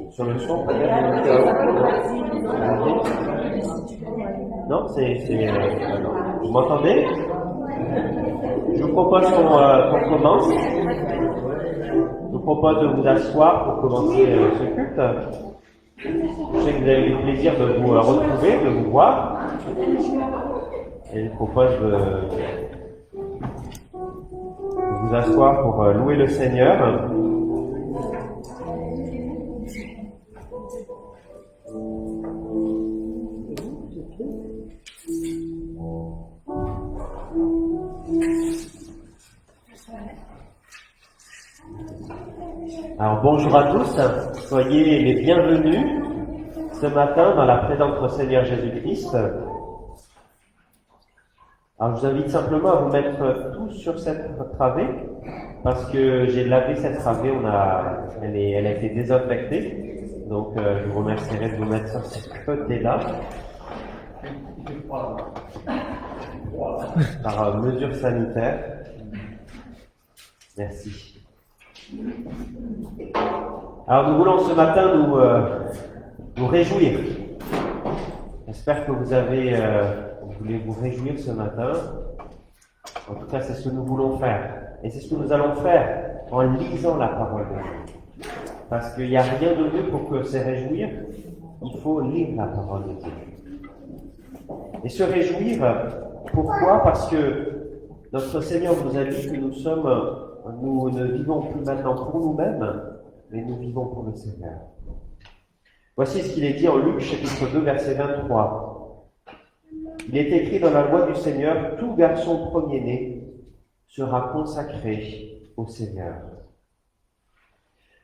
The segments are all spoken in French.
Sur le son, non, vous m'entendez? Je vous propose qu'on commence. Je vous propose de vous asseoir pour commencer ce culte. Je sais que vous avez eu le plaisir de vous retrouver, de vous voir. Et je vous propose de vous asseoir pour louer le Seigneur. Alors bonjour à tous, soyez les bienvenus ce matin dans la présence de notre Seigneur Jésus-Christ. Alors je vous invite simplement à vous mettre tous sur cette travée, parce que j'ai lavé cette travée, elle a été désinfectée, donc je vous remercierai de vous mettre sur cette côté-là. Par mesure sanitaire. Merci. Alors nous voulons ce matin nous réjouir. J'espère que vous voulez vous réjouir ce matin. En tout cas, c'est ce que nous voulons faire. Et c'est ce que nous allons faire en lisant la parole de Dieu. Parce qu'il n'y a rien de mieux pour que se réjouir. Il faut lire la parole de Dieu. Et se réjouir, pourquoi? Parce que notre Seigneur nous a dit que nous ne vivons plus maintenant pour nous-mêmes, mais nous vivons pour le Seigneur. Voici ce qu'il est dit en Luc, chapitre 2, verset 23. Il est écrit dans la loi du Seigneur, tout garçon premier-né sera consacré au Seigneur.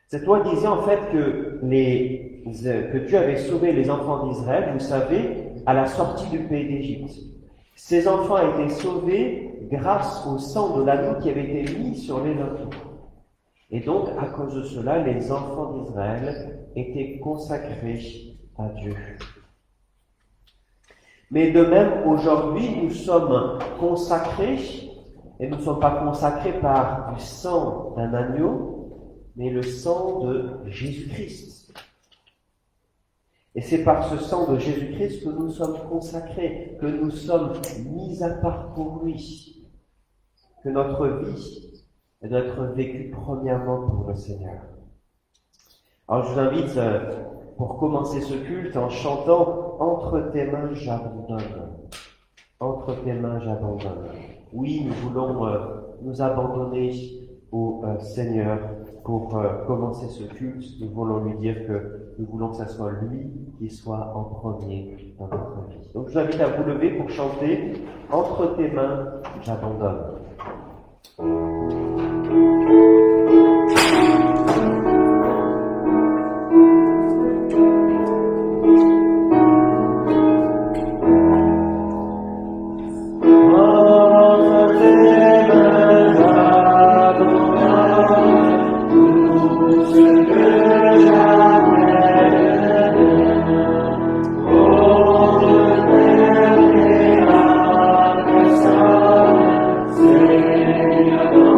Cette loi disait en fait que Dieu avait sauvé les enfants d'Israël, vous savez, à la sortie du pays d'Égypte. Ces enfants étaient sauvés grâce au sang de l'agneau qui avait été mis sur les linteaux. Et donc, à cause de cela, les enfants d'Israël étaient consacrés à Dieu. Mais de même, aujourd'hui, nous sommes consacrés, et nous ne sommes pas consacrés par du sang d'un agneau, mais le sang de Jésus-Christ. Et c'est par ce sang de Jésus-Christ que nous sommes consacrés, que nous sommes mis à part pour lui, que notre vie doit être vécue premièrement pour le Seigneur. Alors je vous invite, pour commencer ce culte, en chantant « Entre tes mains j'abandonne ». Entre tes mains j'abandonne. Oui, nous voulons nous abandonner au Seigneur pour commencer ce culte. Nous voulons lui dire que nous voulons que ce soit lui qui soit en premier dans notre vie. Donc je vous invite à vous lever pour chanter « Entre tes mains j'abandonne ». Seigneur,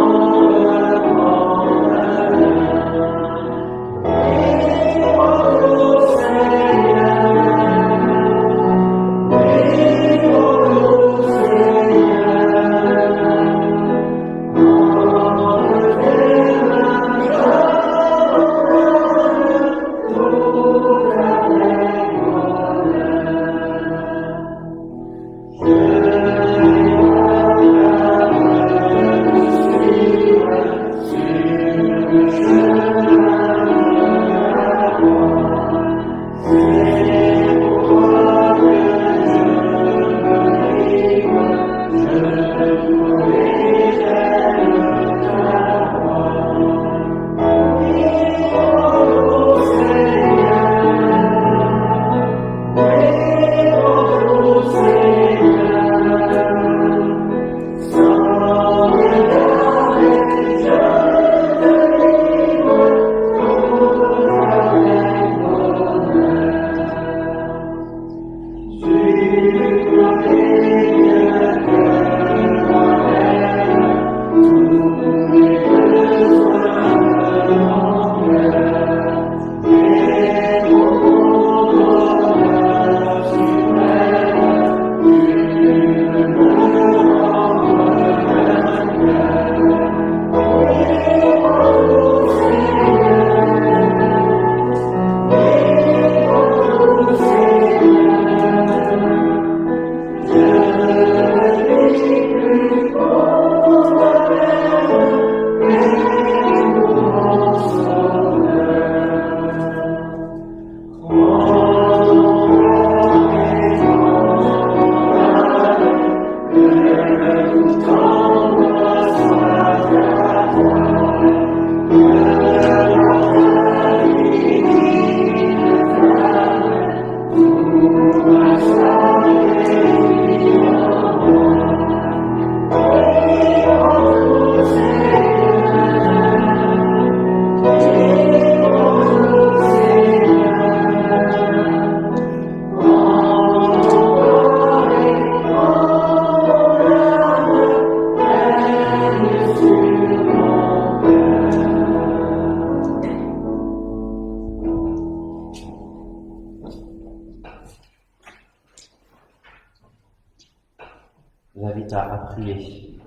Je vous invite à prier.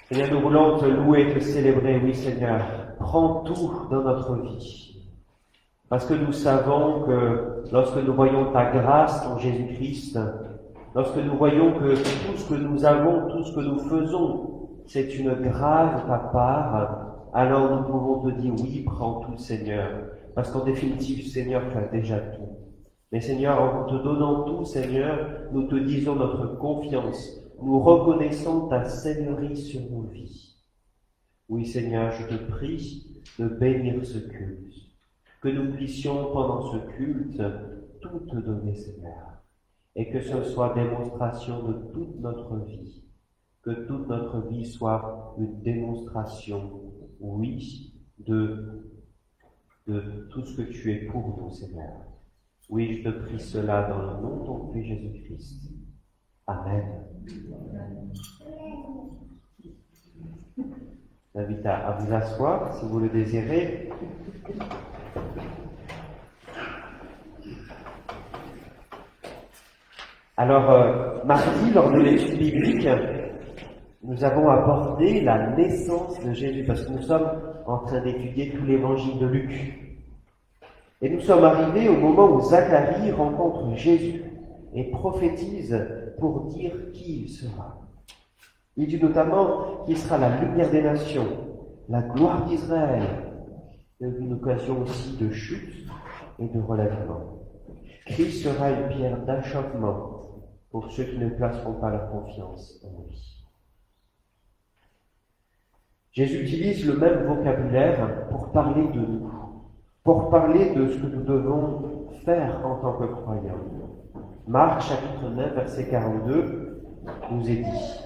Seigneur, nous voulons te louer, te célébrer, oui Seigneur. Prends tout dans notre vie. Parce que nous savons que lorsque nous voyons ta grâce en Jésus-Christ, lorsque nous voyons que tout ce que nous avons, tout ce que nous faisons, c'est une grâce de ta part, alors nous pouvons te dire oui, prends tout Seigneur. Parce qu'en définitive, Seigneur, tu as déjà tout. Mais Seigneur, en te donnant tout, Seigneur, nous te disons notre confiance. Nous reconnaissons ta seigneurie sur nos vies. Oui, Seigneur, je te prie de bénir ce culte. Que nous puissions, pendant ce culte, tout te donner, Seigneur. Et que ce soit démonstration de toute notre vie. Que toute notre vie soit une démonstration, oui, de tout ce que tu es pour nous, Seigneur. Oui, je te prie cela dans le nom de ton Fils Jésus-Christ. Amen. Je vous invite à vous asseoir si vous le désirez. Alors, mardi, lors de l'étude biblique, nous avons abordé la naissance de Jésus, parce que nous sommes en train d'étudier tout l'évangile de Luc. Et nous sommes arrivés au moment où Zacharie rencontre Jésus et prophétise pour dire qui il sera. Il dit notamment qu'il sera la lumière des nations, la gloire d'Israël, une occasion aussi de chute et de relèvement. Christ sera une pierre d'achoppement pour ceux qui ne placeront pas leur confiance en lui. Jésus utilise le même vocabulaire pour parler de nous, pour parler de ce que nous devons faire en tant que croyants. Marc, chapitre 9, verset 42, nous est dit: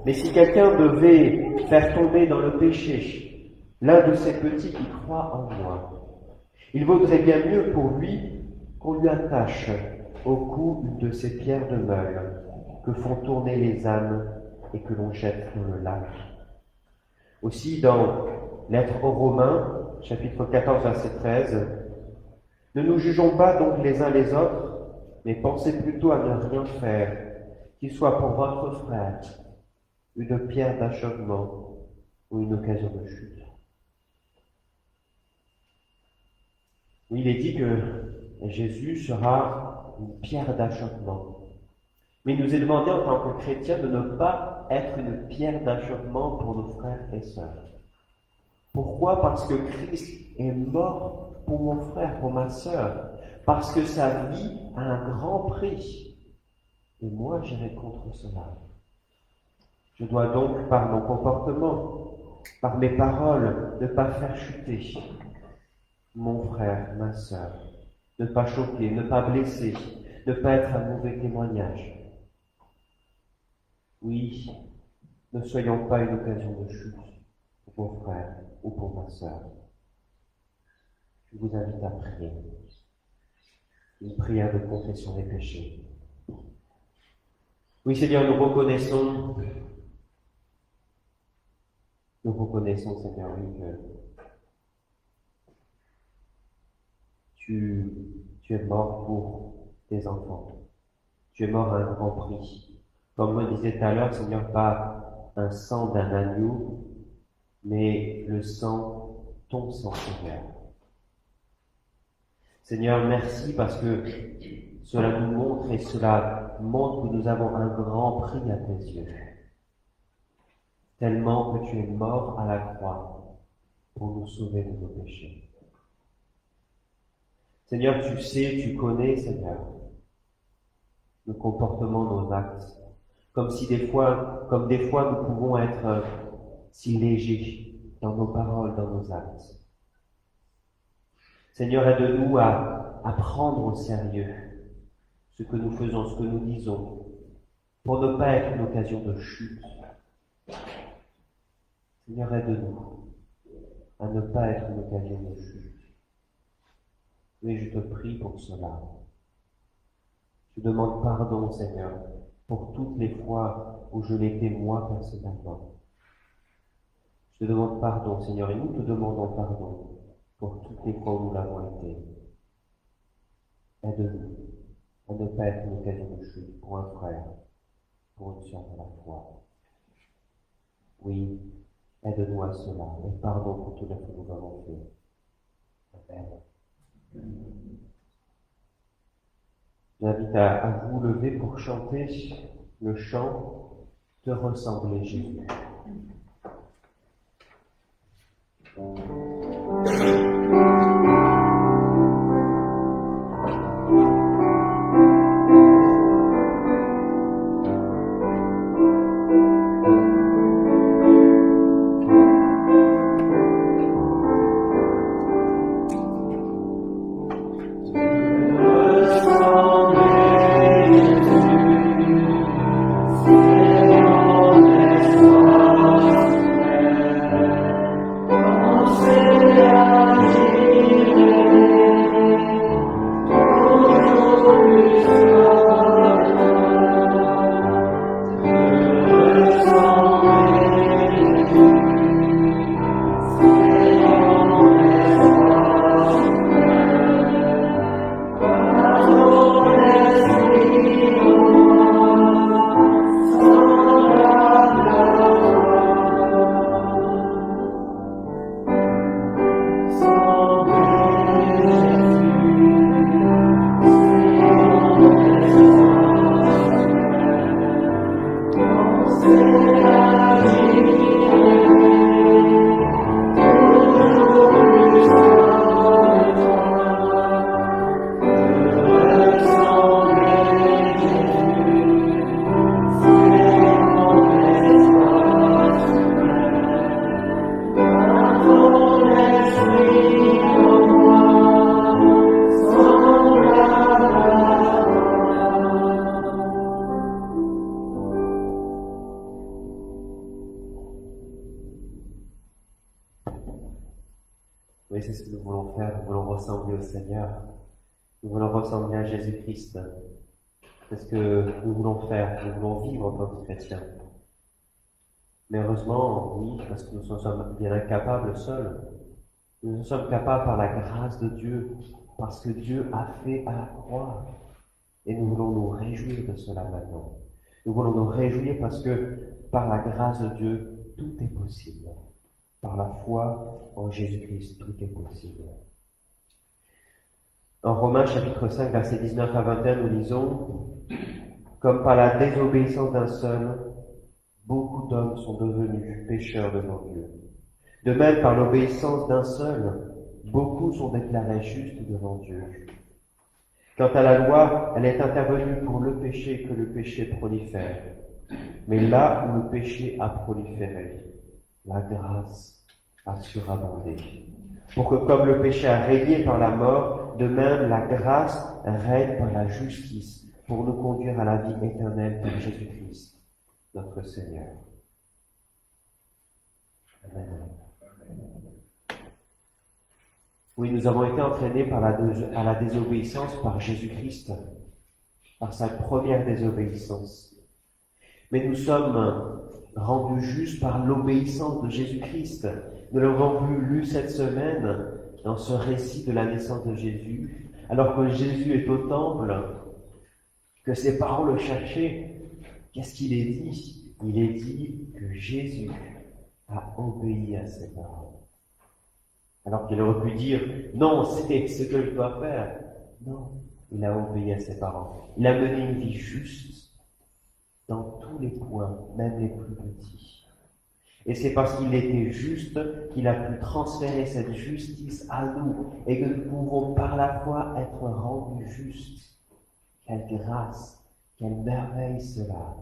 mais si quelqu'un devait faire tomber dans le péché l'un de ces petits qui croient en moi, il vaudrait bien mieux pour lui qu'on lui attache au cou une de ces pierres de meule que font tourner les ânes et que l'on jette dans le lac. Aussi, dans Lettre aux Romains, chapitre 14, verset 13, ne nous jugeons pas donc les uns les autres, mais pensez plutôt à ne rien faire, qu'il soit pour votre frère une pierre d'achoppement ou une occasion de chute. Oui, il est dit que Jésus sera une pierre d'achoppement. Mais il nous est demandé en tant que chrétiens de ne pas être une pierre d'achoppement pour nos frères et sœurs. Pourquoi? Parce que Christ est mort pour mon frère, pour ma sœur. Parce que sa vie a un grand prix. Et moi, j'irai contre cela. Je dois donc, par mon comportement, par mes paroles, ne pas faire chuter mon frère, ma sœur, ne pas choquer, ne pas blesser, ne pas être un mauvais témoignage. Oui, ne soyons pas une occasion de chute pour mon frère ou pour ma sœur. Je vous invite à prier. Une prière de confession des péchés. Oui, Seigneur, nous reconnaissons, Seigneur, oui, que tu es mort pour tes enfants. Tu es mort à un grand prix. Comme on disait tout à l'heure, Seigneur, pas un sang d'un agneau, mais le sang, ton sang, Seigneur. Seigneur, merci parce que cela nous montre et cela montre que nous avons un grand prix à tes yeux. Tellement que tu es mort à la croix pour nous sauver de nos péchés. Seigneur, tu sais, tu connais, Seigneur, nos comportements, nos actes. Comme des fois nous pouvons être si légers dans nos paroles, dans nos actes. Seigneur, aide-nous à prendre au sérieux ce que nous faisons, ce que nous disons, pour ne pas être une occasion de chute. Seigneur, aide-nous à ne pas être une occasion de chute. Mais je te prie pour cela. Je demande pardon, Seigneur, pour toutes les fois où je l'étais moi personnellement. Je te demande pardon, Seigneur, et nous te demandons pardon pour toutes les fois où nous l'avons été. Aide-nous à ne pas être une occasion de chute pour un frère, pour une sœur de la foi. Oui, aide-nous à cela, et pardon pour tout ce que nous avons fait. Amen. J'invite à vous lever pour chanter le chant « Te ressembler, Jésus ». Oui, c'est ce que nous voulons faire. Nous voulons ressembler au Seigneur. Nous voulons ressembler à Jésus-Christ. C'est ce que nous voulons faire. Nous voulons vivre en tant que chrétiens. Mais heureusement, oui, parce que nous sommes bien incapables seuls. Nous sommes capables par la grâce de Dieu, parce que Dieu a fait à la croix. Et nous voulons nous réjouir de cela maintenant. Nous voulons nous réjouir parce que par la grâce de Dieu, tout est possible. Par la foi en Jésus-Christ, tout est possible. En Romains chapitre 5, versets 19 à 21, nous lisons « Comme par la désobéissance d'un seul, beaucoup d'hommes sont devenus pécheurs devant Dieu. De même, par l'obéissance d'un seul, beaucoup sont déclarés justes devant Dieu. Quant à la loi, elle est intervenue pour le péché que le péché prolifère. Mais là où le péché a proliféré, la grâce a surabondé. Pour que comme le péché a régné par la mort, de même la grâce règne par la justice, pour nous conduire à la vie éternelle par Jésus-Christ, notre Seigneur. Amen. Oui, nous avons été entraînés à la désobéissance par Jésus-Christ, par sa première désobéissance. Mais nous sommes rendus justes par l'obéissance de Jésus-Christ. Nous l'avons lu cette semaine dans ce récit de la naissance de Jésus, alors que Jésus est au temple, que ses parents le cherchaient. Qu'est-ce qu'il est dit? Il est dit que Jésus a obéi à ses parents. Alors qu'il aurait pu dire, non, c'est ce que je dois faire. Non, il a obéi à ses parents. Il a mené une vie juste dans tous les coins, même les plus petits. Et c'est parce qu'il était juste qu'il a pu transférer cette justice à nous et que nous pouvons par la foi être rendus justes. Quelle grâce, quelle merveille cela!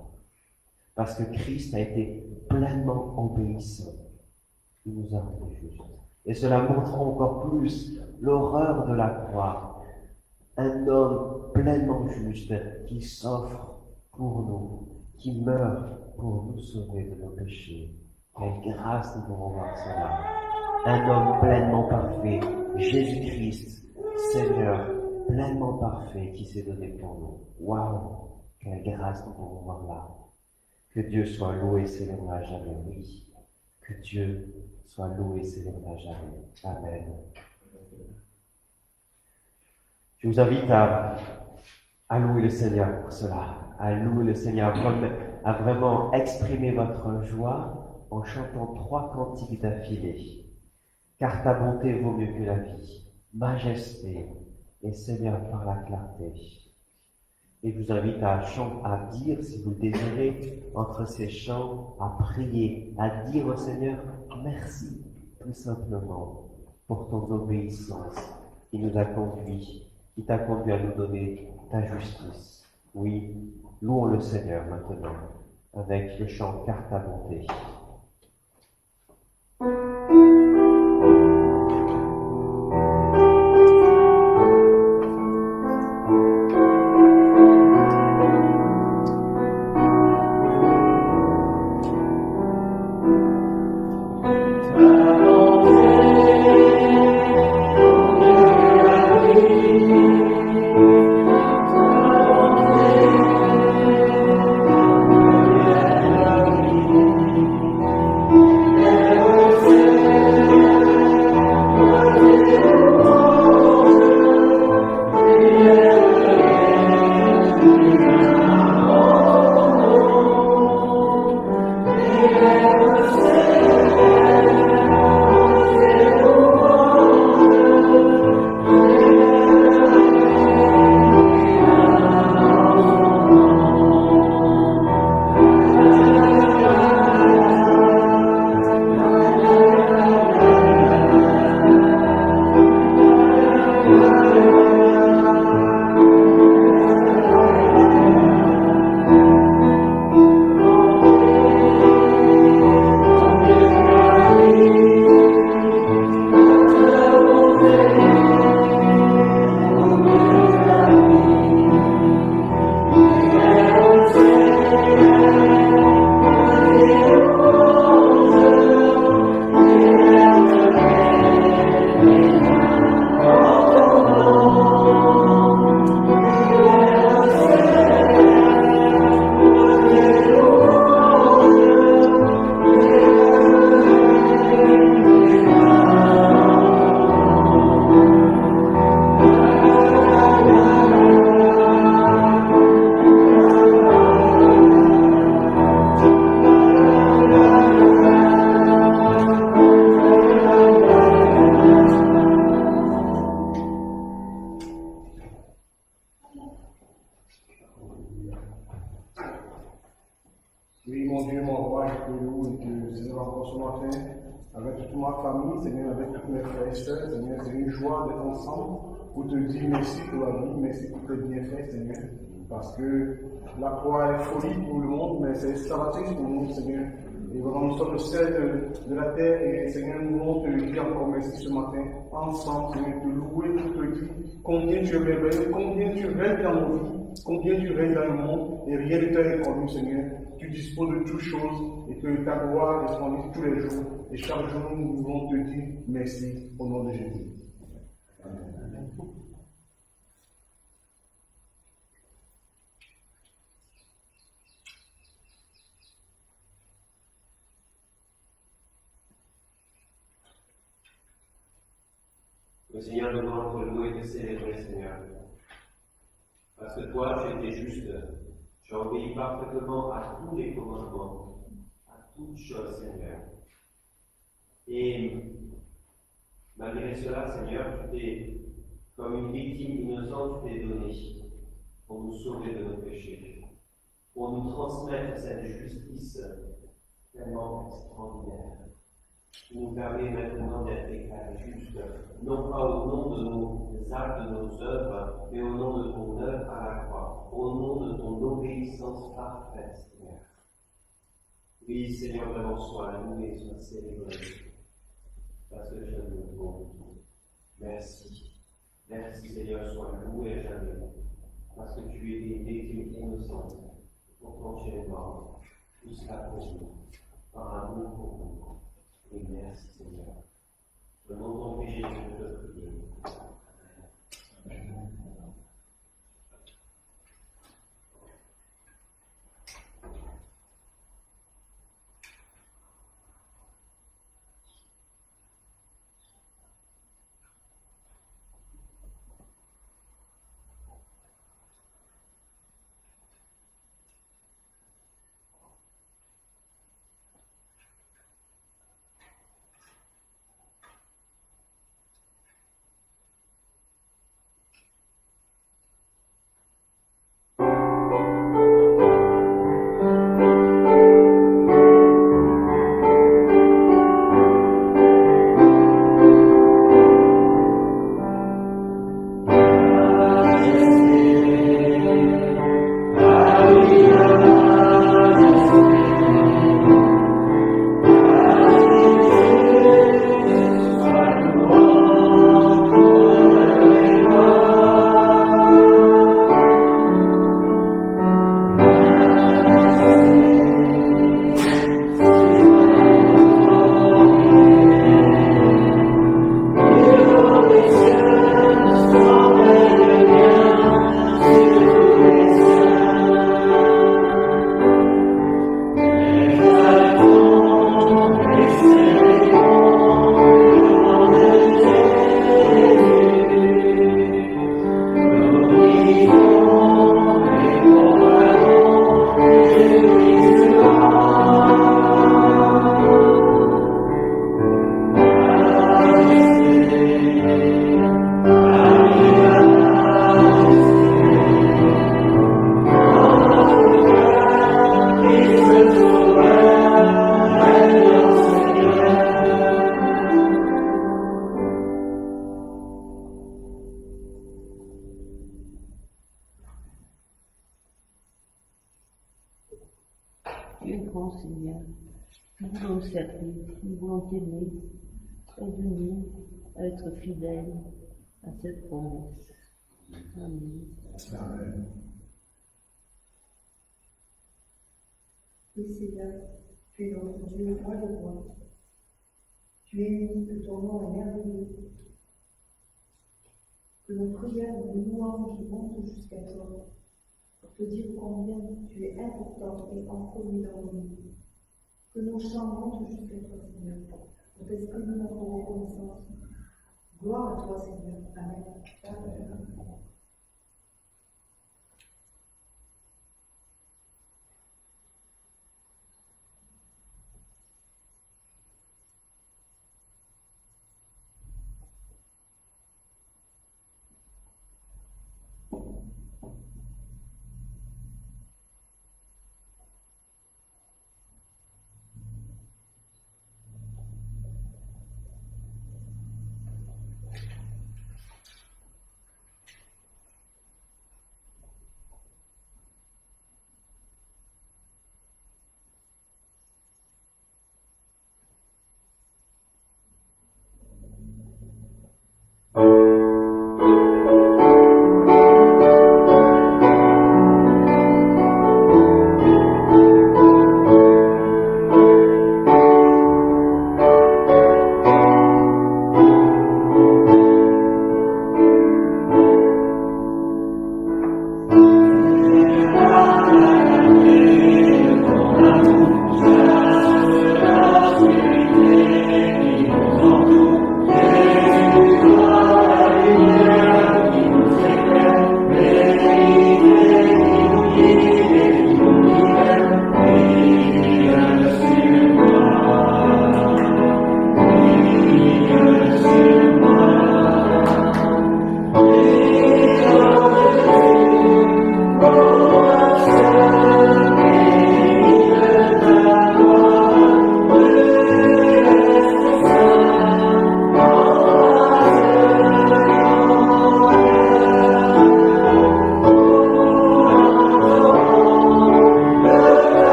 Parce que Christ a été pleinement obéissant. Il nous a rendus justes. Et cela montre encore plus l'horreur de la croix. Un homme pleinement juste qui s'offre pour nous, qui meurt pour nous sauver de nos péchés. Quelle grâce nous pouvons voir cela. Un homme pleinement parfait, Jésus-Christ, Seigneur, pleinement parfait, qui s'est donné pour nous. Waouh! Quelle grâce nous pouvons voir là. Que Dieu soit loué et célébré à jamais. Oui. Que Dieu soit loué et célébré à jamais. Amen. Je vous invite Allouez le Seigneur pour cela. Allouez le Seigneur à vraiment exprimer votre joie en chantant 3 cantiques d'affilée. Car ta bonté vaut mieux que la vie, majesté et Seigneur par la clarté. Et je vous invite à dire, si vous le désirez, entre ces chants, à prier, à dire au Seigneur merci, tout simplement, pour ton obéissance qui nous a conduits, qui t'a conduit à nous donner ta justice. Oui, louons le Seigneur maintenant, avec le chant Car ta bonté. Oui, mon Dieu, mon roi, je te loue et te Seigneur encore ce matin, avec toute ma famille, Seigneur, avec tous mes frères et sœurs, Seigneur, c'est une joie d'être ensemble pour te dire merci pour la vie, merci pour tes bienfaits, Seigneur, parce que la croix est folie pour le monde, mais c'est salvatrice pour nous, Seigneur. Et vraiment, nous sommes le sel de la terre, et Seigneur, nous voulons te dire encore merci ce matin, ensemble, Seigneur, te louer, pour te dire combien tu es merveilleux, combien tu règnes dans nos vies, combien tu règnes dans le monde, et rien ne t'est inconnu, Seigneur. Tu disposes de toutes choses et que ta gloire resplendisse tous les jours. Et chaque jour, nous voulons te dire merci au nom de Jésus. Amen. Le Seigneur nous demande de louer et de célébrer, Seigneur. Parce que toi, tu étais juste. Tu as obéi parfaitement à tous les commandements, à toutes choses, Seigneur. Et malgré cela, Seigneur, tu t'es, comme une victime innocente, tu t'es donné pour nous sauver de nos péchés, pour nous transmettre cette justice tellement extraordinaire, qui nous permet maintenant d'être déclarés justes, non pas au nom de nos actes, de nos œuvres, mais au nom de ton œuvre à la croix, au nom de ton obéissance parfaite, Seigneur. Oui, Seigneur, vraiment, sois loué, sois célébré, parce que tu es le bon. Merci. Merci, Seigneur, sois loué à jamais, parce que tu es une victime innocente, pourtant tu es mort, jusqu'à pour nous, par amour pour nous. Et merci, Seigneur. Au nom de ton péché, je te prie. Amen. tu es grand, Seigneur. Nous voulons te servir, nous voulons t'aimer. Aide-nous à être fidèles à cette promesse. Amen. Amen. Oui, Seigneur, tu es notre Dieu, roi de roi. Tu es unique, ton nom est merveilleux. Que nos prières, nos louanges montent jusqu'à toi, pour te dire combien tu es important et inconnu dans nos vies. Que nos chants montent jusqu'à toi, Seigneur, pour t'exprimer notre reconnaissance. Gloire à toi, Seigneur. Amen. Amen.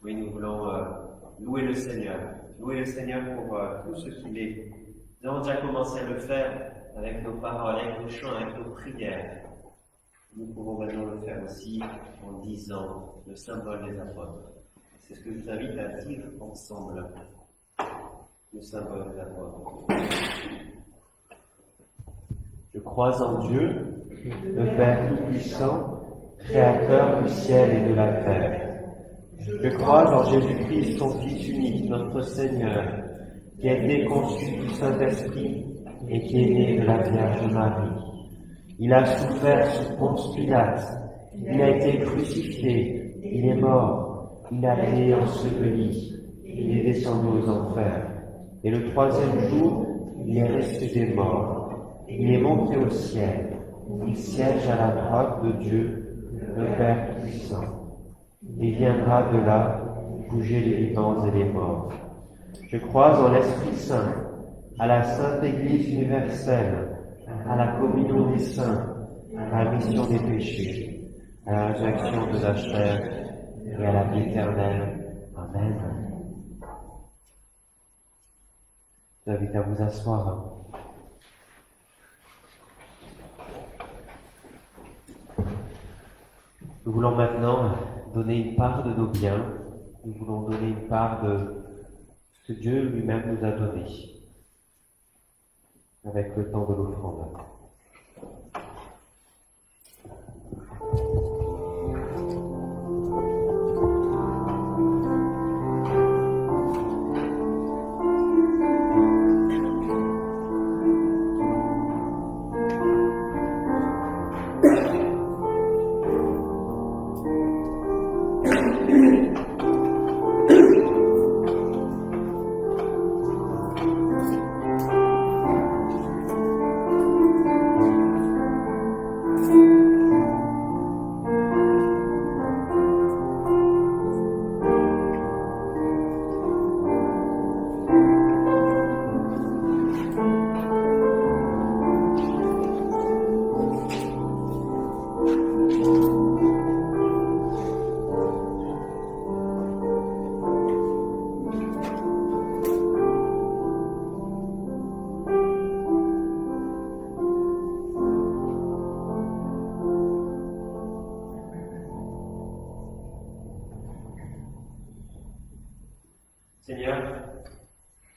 Oui, nous voulons louer le Seigneur. Louer le Seigneur pour tout ce qu'il est. Nous avons déjà commencé à le faire avec nos paroles, avec nos chants, avec nos prières. Nous pouvons maintenant le faire aussi en disant le symbole des apôtres. C'est ce que je vous invite à dire ensemble. Le symbole des apôtres. Je crois en Dieu, le Père Tout-Puissant, Créateur du ciel et de la terre. Je crois en Jésus-Christ, son Fils unique, notre Seigneur, qui a été conçu du Saint-Esprit et qui est né de la Vierge Marie. Il a souffert sous Ponce Pilate, il a été crucifié, il est mort, il a été enseveli, il est descendu aux enfers. Et le troisième jour, il est ressuscité des morts, il est monté au ciel, il siège à la droite de Dieu, le Père puissant. Il viendra de là juger les vivants et les morts. Je crois en l'Esprit Saint, à la Sainte Église universelle, à la communion des saints, à la rémission des péchés, à la résurrection de la chair et à la vie éternelle. Amen. Je vous invite à vous asseoir. Nous voulons maintenant donner une part de nos biens. Nous voulons donner une part de ce que Dieu lui-même nous a donné avec le temps de l'offrande.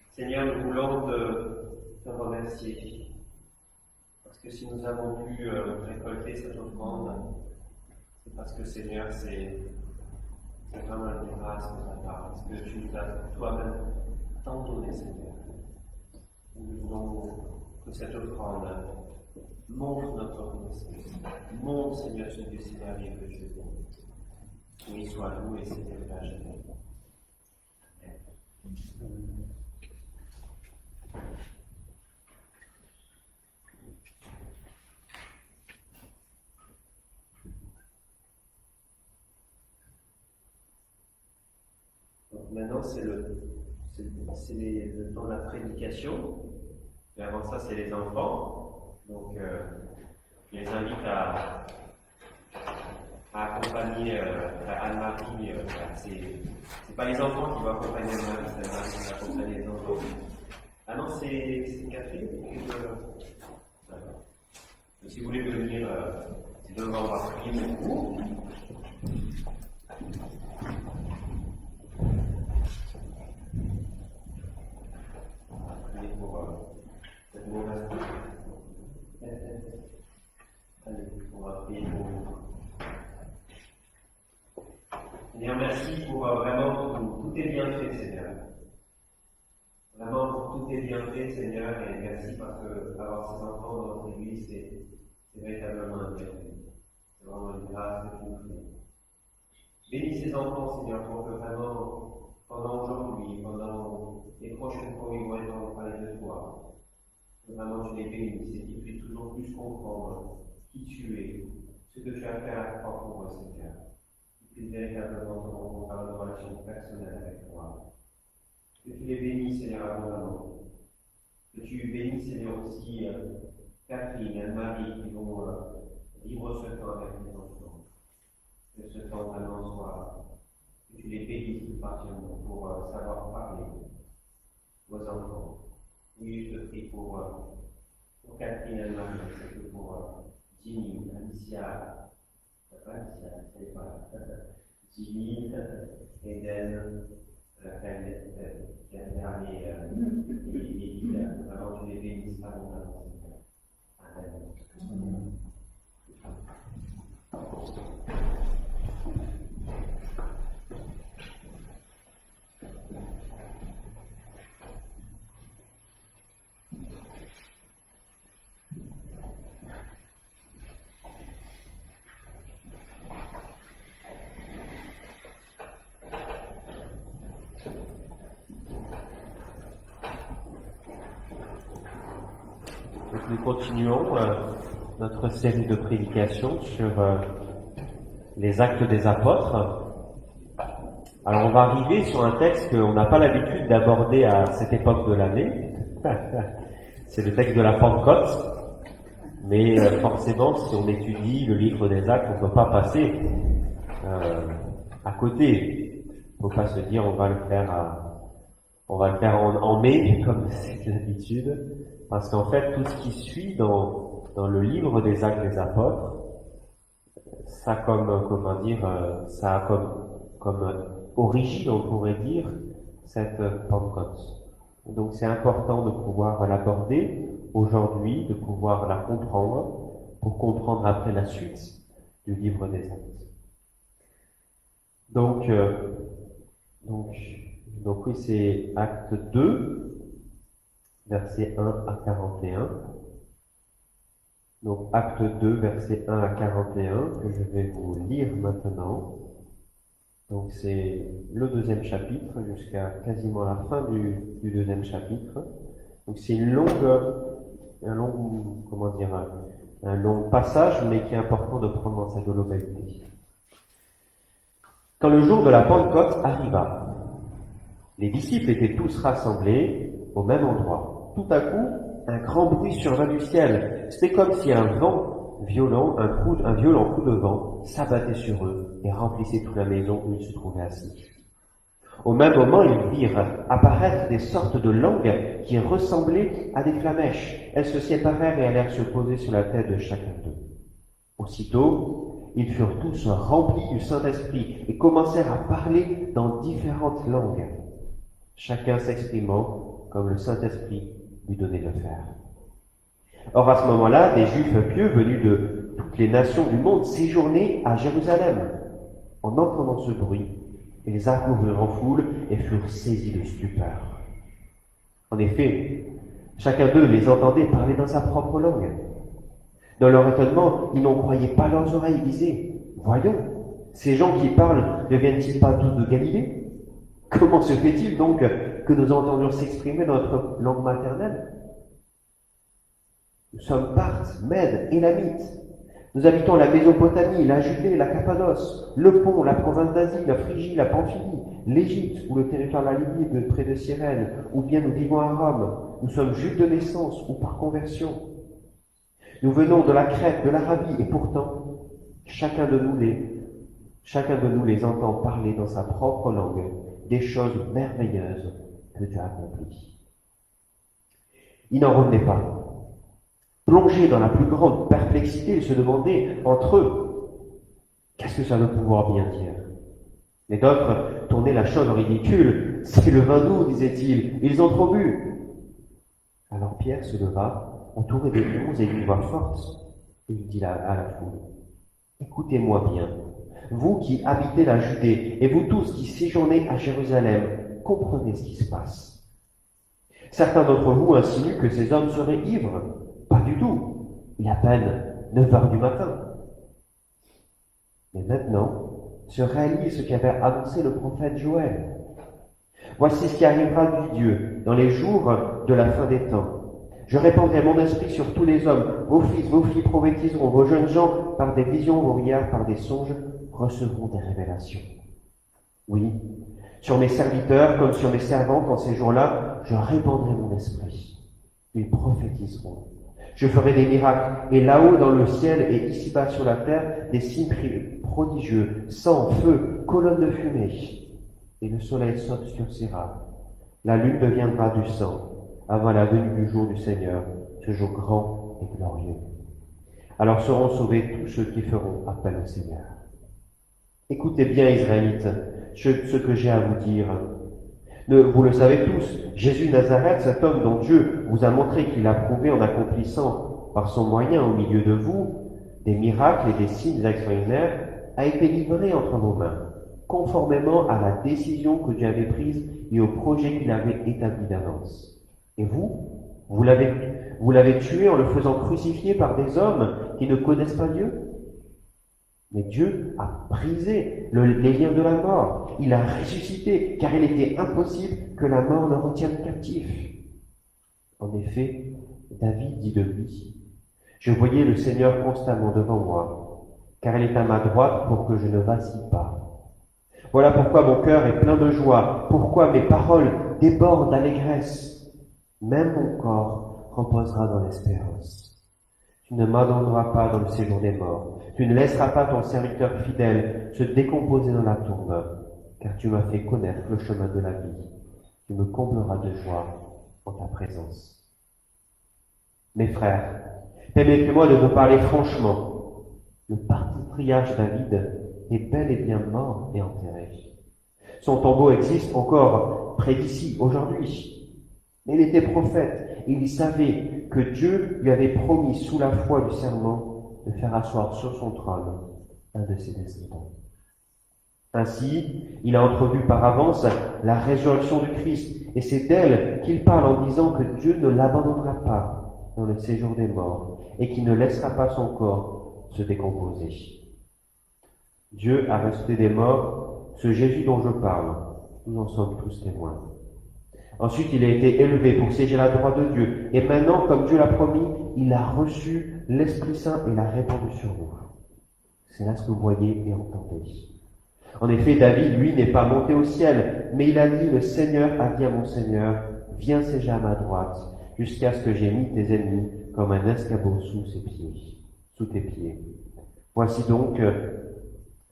Seigneur, nous voulons te remercier. Parce que si nous avons pu récolter cette offrande, c'est parce que Seigneur, c'est vraiment une grâce de ta part. Parce que tu nous as toi-même tant donné, Seigneur. Nous voulons que cette offrande montre notre reconnaissance. Montre, Seigneur, ce que c'est la vie que tu es. Oui, sois loué, Seigneur, à jamais. Donc maintenant, c'est le temps de la prédication. Et avant ça, c'est les enfants. Donc, je les invite à accompagner Anne-Marie. C'est pas les enfants qui vont accompagner Anne-Marie, c'est Anne-Marie qui va accompagner les enfants. Ah non, c'est Catherine. D'accord. Si vous voulez venir, c'est devant, on va prier beaucoup. Cette mauvaise. Allez, on va prier pour vous. Seigneur, merci pour vraiment tout est bien fait, Seigneur. Vraiment, pour tout est bien fait, Seigneur, et merci parce que avoir ces enfants dans notre église, c'est véritablement un bienfait. C'est vraiment une grâce que tu nous fais. Bénis ces enfants, Seigneur, pour que vraiment, pendant aujourd'hui, pendant les prochaines fois où ils vont être en parler de toi, que vraiment tu les bénisses et qu'ils puissent toujours plus comprendre qui tu es, ce que tu as fait à la croix pour eux, Seigneur. Qu'ils puissent véritablement te rencontrer dans une relation personnelle avec toi. Que tu les bénisses, Seigneur, abondamment. Que tu bénisses, Seigneur, aussi Catherine et Anne-Marie qui vont vivre ce temps avec les enfants. Que ce temps vraiment soit que tu les bénisses plus particulièrement pour savoir parler aux enfants. Oui, je te prie pour Catherine et Marie, c'est que pour Jimmy, Alicia, c'est pas Jimmy, Eden, qui a dernier, et vraiment tu les bénisses pas longtemps. Amen. Donc nous continuons notre série de prédications sur les actes des apôtres. Alors on va arriver sur un texte qu'on n'a pas l'habitude d'aborder à cette époque de l'année. C'est le texte de la Pentecôte. Mais forcément, si on étudie le livre des actes, on ne peut pas passer à côté. Il ne faut pas se dire on va le faire en mai, comme c'est l'habitude. Parce qu'en fait, tout ce qui suit dans le livre des Actes des Apôtres, ça ça a comme origine, on pourrait dire, cette Pentecôte. Donc c'est important de pouvoir l'aborder aujourd'hui, de pouvoir la comprendre, pour comprendre après la suite du livre des Actes. Donc oui, c'est Acte 2, versets 1 à 41. Donc, acte 2, versets 1 à 41, que je vais vous lire maintenant. Donc, c'est le deuxième chapitre, jusqu'à quasiment la fin du deuxième chapitre. Donc, c'est un long passage, mais qui est important de prendre dans sa globalité. Quand le jour de la Pentecôte arriva, les disciples étaient tous rassemblés au même endroit. Tout à coup, un grand bruit survint du ciel. C'était comme si un violent coup de vent s'abattait sur eux et remplissait toute la maison où ils se trouvaient assis. Au même moment, ils virent apparaître des sortes de langues qui ressemblaient à des flamèches. Elles se séparèrent et allèrent se poser sur la tête de chacun d'eux. Aussitôt, ils furent tous remplis du Saint-Esprit et commencèrent à parler dans différentes langues, chacun s'exprimant comme le Saint-Esprit lui donnait de faire. Or, à ce moment-là, des Juifs pieux venus de toutes les nations du monde séjournaient à Jérusalem. En entendant ce bruit, ils accoururent en foule et furent saisis de stupeur. En effet, chacun d'eux les entendait parler dans sa propre langue. Dans leur étonnement, ils n'en croyaient pas leurs oreilles. Ils disaient « Voyons, ces gens qui parlent ne viennent-ils pas tous de Galilée ? Comment se fait-il donc que nous entendions s'exprimer dans notre langue maternelle ? Nous sommes Parthes, Mèdes, Élamites. Nous habitons la Mésopotamie, la Judée, la Cappadoce, le Pont, la province d'Asie, la Phrygie, la Pamphylie, l'Égypte ou le territoire de la Libye près de Cyrène, ou bien nous vivons à Rome. Nous sommes juifs de naissance ou par conversion. Nous venons de la Crète, de l'Arabie, et pourtant, chacun de nous les entend parler dans sa propre langue des choses merveilleuses que Dieu a accomplies. Ils n'en revenaient pas. Plongés dans la plus grande perplexité, ils se demandaient entre eux « Qu'est-ce que ça veut pouvoir bien dire ?» Mais d'autres tournaient la chose en ridicule. « C'est le vin doux, disaient-ils, ils ont trop bu. » Alors Pierre se leva, entouré des 11 et d'une voix forte, et il dit à la foule « Écoutez-moi bien, vous qui habitez la Judée, et vous tous qui séjournez à Jérusalem, comprenez ce qui se passe. Certains d'entre vous insinuent que ces hommes seraient ivres. Pas du tout. Il est à peine 9 heures du matin. Mais maintenant, se réalise ce qu'avait annoncé le prophète Joël. Voici ce qui arrivera, dit Dieu, dans les jours de la fin des temps. Je répandrai mon esprit sur tous les hommes. Vos fils, vos filles prophétiseront, vos jeunes gens par des visions, vos vieillards par des songes recevront des révélations. Oui, sur mes serviteurs comme sur mes servantes en ces jours-là, je répandrai mon esprit. Ils prophétiseront. Je ferai des miracles, et là-haut dans le ciel et ici-bas sur la terre, des signes prodigieux, sang, feu, colonnes de fumée. et le soleil s'obscurcira. La lune deviendra du sang, avant la venue du jour du Seigneur, ce jour grand et glorieux. Alors seront sauvés tous ceux qui feront appel au Seigneur. Écoutez bien, Israélites, ce que j'ai à vous dire. Vous le savez tous, Jésus de Nazareth, cet homme dont Dieu vous a montré qu'il a prouvé en accomplissant par son moyen au milieu de vous des miracles et des signes extraordinaires, a été livré entre vos mains, conformément à la décision que Dieu avait prise et au projet qu'il avait établi d'avance. Et vous l'avez tué en le faisant crucifier par des hommes qui ne connaissent pas Dieu. Mais Dieu a brisé les liens de la mort. Il a ressuscité, car il était impossible que la mort le retienne captif. En effet, David dit de lui, « Je voyais le Seigneur constamment devant moi, car il est à ma droite pour que je ne vacille pas. Voilà pourquoi mon cœur est plein de joie, pourquoi mes paroles débordent d'allégresse. Même mon corps reposera dans l'espérance. Tu ne m'abandonneras pas dans le séjour des morts. Tu ne laisseras pas ton serviteur fidèle se décomposer dans la tombe, car tu m'as fait connaître le chemin de la vie. Tu me combleras de joie en ta présence. » Mes frères, permettez-moi de vous parler franchement. Le patriarche David est bel et bien mort et enterré. Son tombeau existe encore près d'ici aujourd'hui. Mais il était prophète et il savait que Dieu lui avait promis sous la foi du serment de faire asseoir sur son trône un de ses descendants. Ainsi, il a entrevu par avance la résurrection du Christ, et c'est d'elle qu'il parle en disant que Dieu ne l'abandonnera pas dans le séjour des morts et qu'il ne laissera pas son corps se décomposer. Dieu a ressuscité des morts, ce Jésus dont je parle, nous en sommes tous témoins. Ensuite, il a été élevé pour siéger à la droite de Dieu. Et maintenant, comme Dieu l'a promis, il a reçu l'Esprit Saint et l'a répandu sur nous. C'est là ce que vous voyez et entendez. En effet, David, lui, n'est pas monté au ciel, mais il a dit, « Le Seigneur a dit à mon Seigneur, viens siéger à ma droite, jusqu'à ce que j'ai mis tes ennemis comme un escabeau sous tes pieds. » Voici donc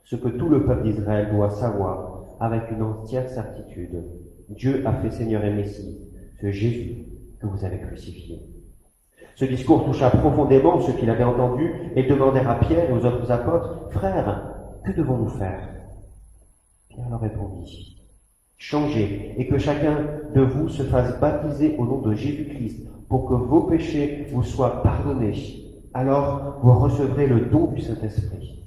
ce que tout le peuple d'Israël doit savoir avec une entière certitude. Dieu a fait Seigneur et Messie, ce Jésus que vous avez crucifié. Ce discours toucha profondément ceux qui l'avaient entendu et demandèrent à Pierre et aux autres apôtres, « Frères, que devons-nous faire ?» Pierre leur répondit, « Changez et que chacun de vous se fasse baptiser au nom de Jésus-Christ pour que vos péchés vous soient pardonnés. Alors vous recevrez le don du Saint-Esprit.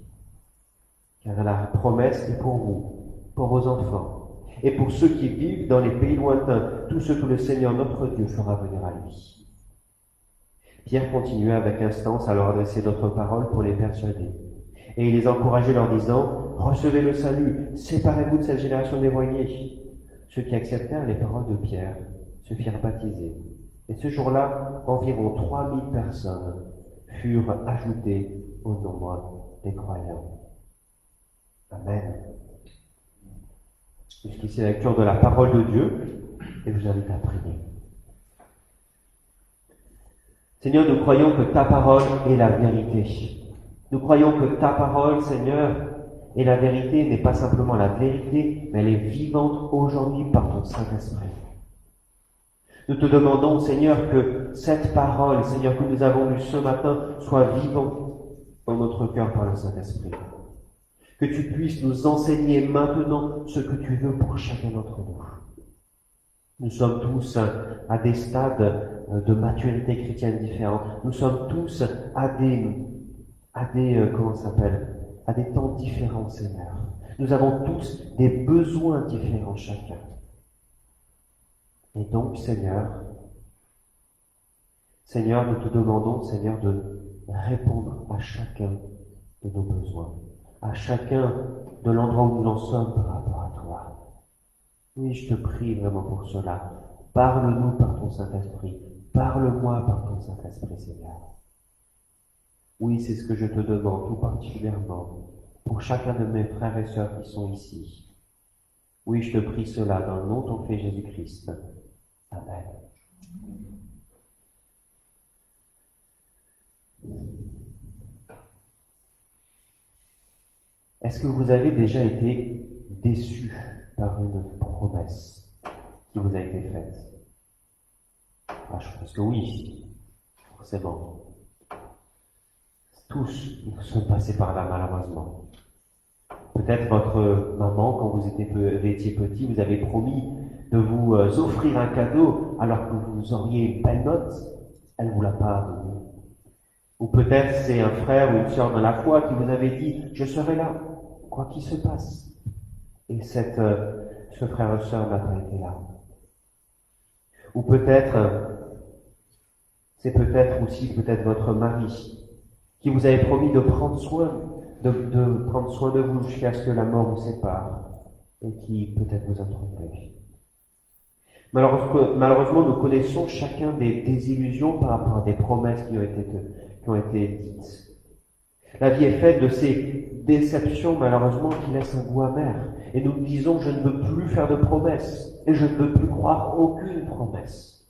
Car la promesse est pour vous, pour vos enfants, et pour ceux qui vivent dans les pays lointains, tout ce que le Seigneur notre Dieu fera venir à lui. » Pierre continuait avec instance à leur adresser d'autres paroles pour les persuader. Et il les encourageait leur disant, « Recevez le salut, séparez-vous de cette génération dévoyée. » Ceux qui acceptèrent les paroles de Pierre se firent baptiser. Et ce jour-là, environ 3000 personnes furent ajoutées au nombre des croyants. Amen. Jusqu'ici la lecture de la parole de Dieu, et je vous invite à prier. Seigneur, nous croyons que ta parole est la vérité. Nous croyons que ta parole, Seigneur, est la vérité, n'est pas simplement la vérité, mais elle est vivante aujourd'hui par ton Saint-Esprit. Nous te demandons, Seigneur, que cette parole, Seigneur, que nous avons lue ce matin, soit vivante dans notre cœur par le Saint-Esprit. Que tu puisses nous enseigner maintenant ce que tu veux pour chacun d'entre nous. Nous sommes tous à des stades de maturité chrétienne différents. Nous sommes tous à des temps différents, Seigneur. Nous avons tous des besoins différents chacun. Et donc, Seigneur, nous te demandons, Seigneur, de répondre à chacun de nos besoins, à chacun de l'endroit où nous en sommes par rapport à toi. Oui, je te prie vraiment pour cela. Parle-nous par ton Saint-Esprit. Parle-moi par ton Saint-Esprit, Seigneur. Oui, c'est ce que je te demande tout particulièrement pour chacun de mes frères et sœurs qui sont ici. Oui, je te prie cela dans le nom de ton Fils Jésus-Christ. Amen. Est-ce que vous avez déjà été déçu par une promesse qui vous a été faite? Je pense que oui, forcément. Tous nous sommes passés par là, malheureusement. Peut-être votre maman, quand vous étiez petit, vous avez promis de vous offrir un cadeau alors que vous auriez une belle note. Elle ne vous l'a pas donné. Ou peut-être c'est un frère ou une sœur dans la foi qui vous avait dit « Je serai là, quoi qu'il se passe ». Et ce frère ou sœur n'a pas été là. Ou c'est peut-être aussi votre mari qui vous avait promis de prendre soin de vous jusqu'à ce que la mort vous sépare et qui peut-être vous a trompé. Malheureusement, nous connaissons chacun des désillusions par rapport à des promesses qui ont été dites. La vie est faite de ces déceptions, malheureusement, qui laissent un goût amer. Et nous disons, je ne veux plus faire de promesses, et je ne veux plus croire aucune promesse.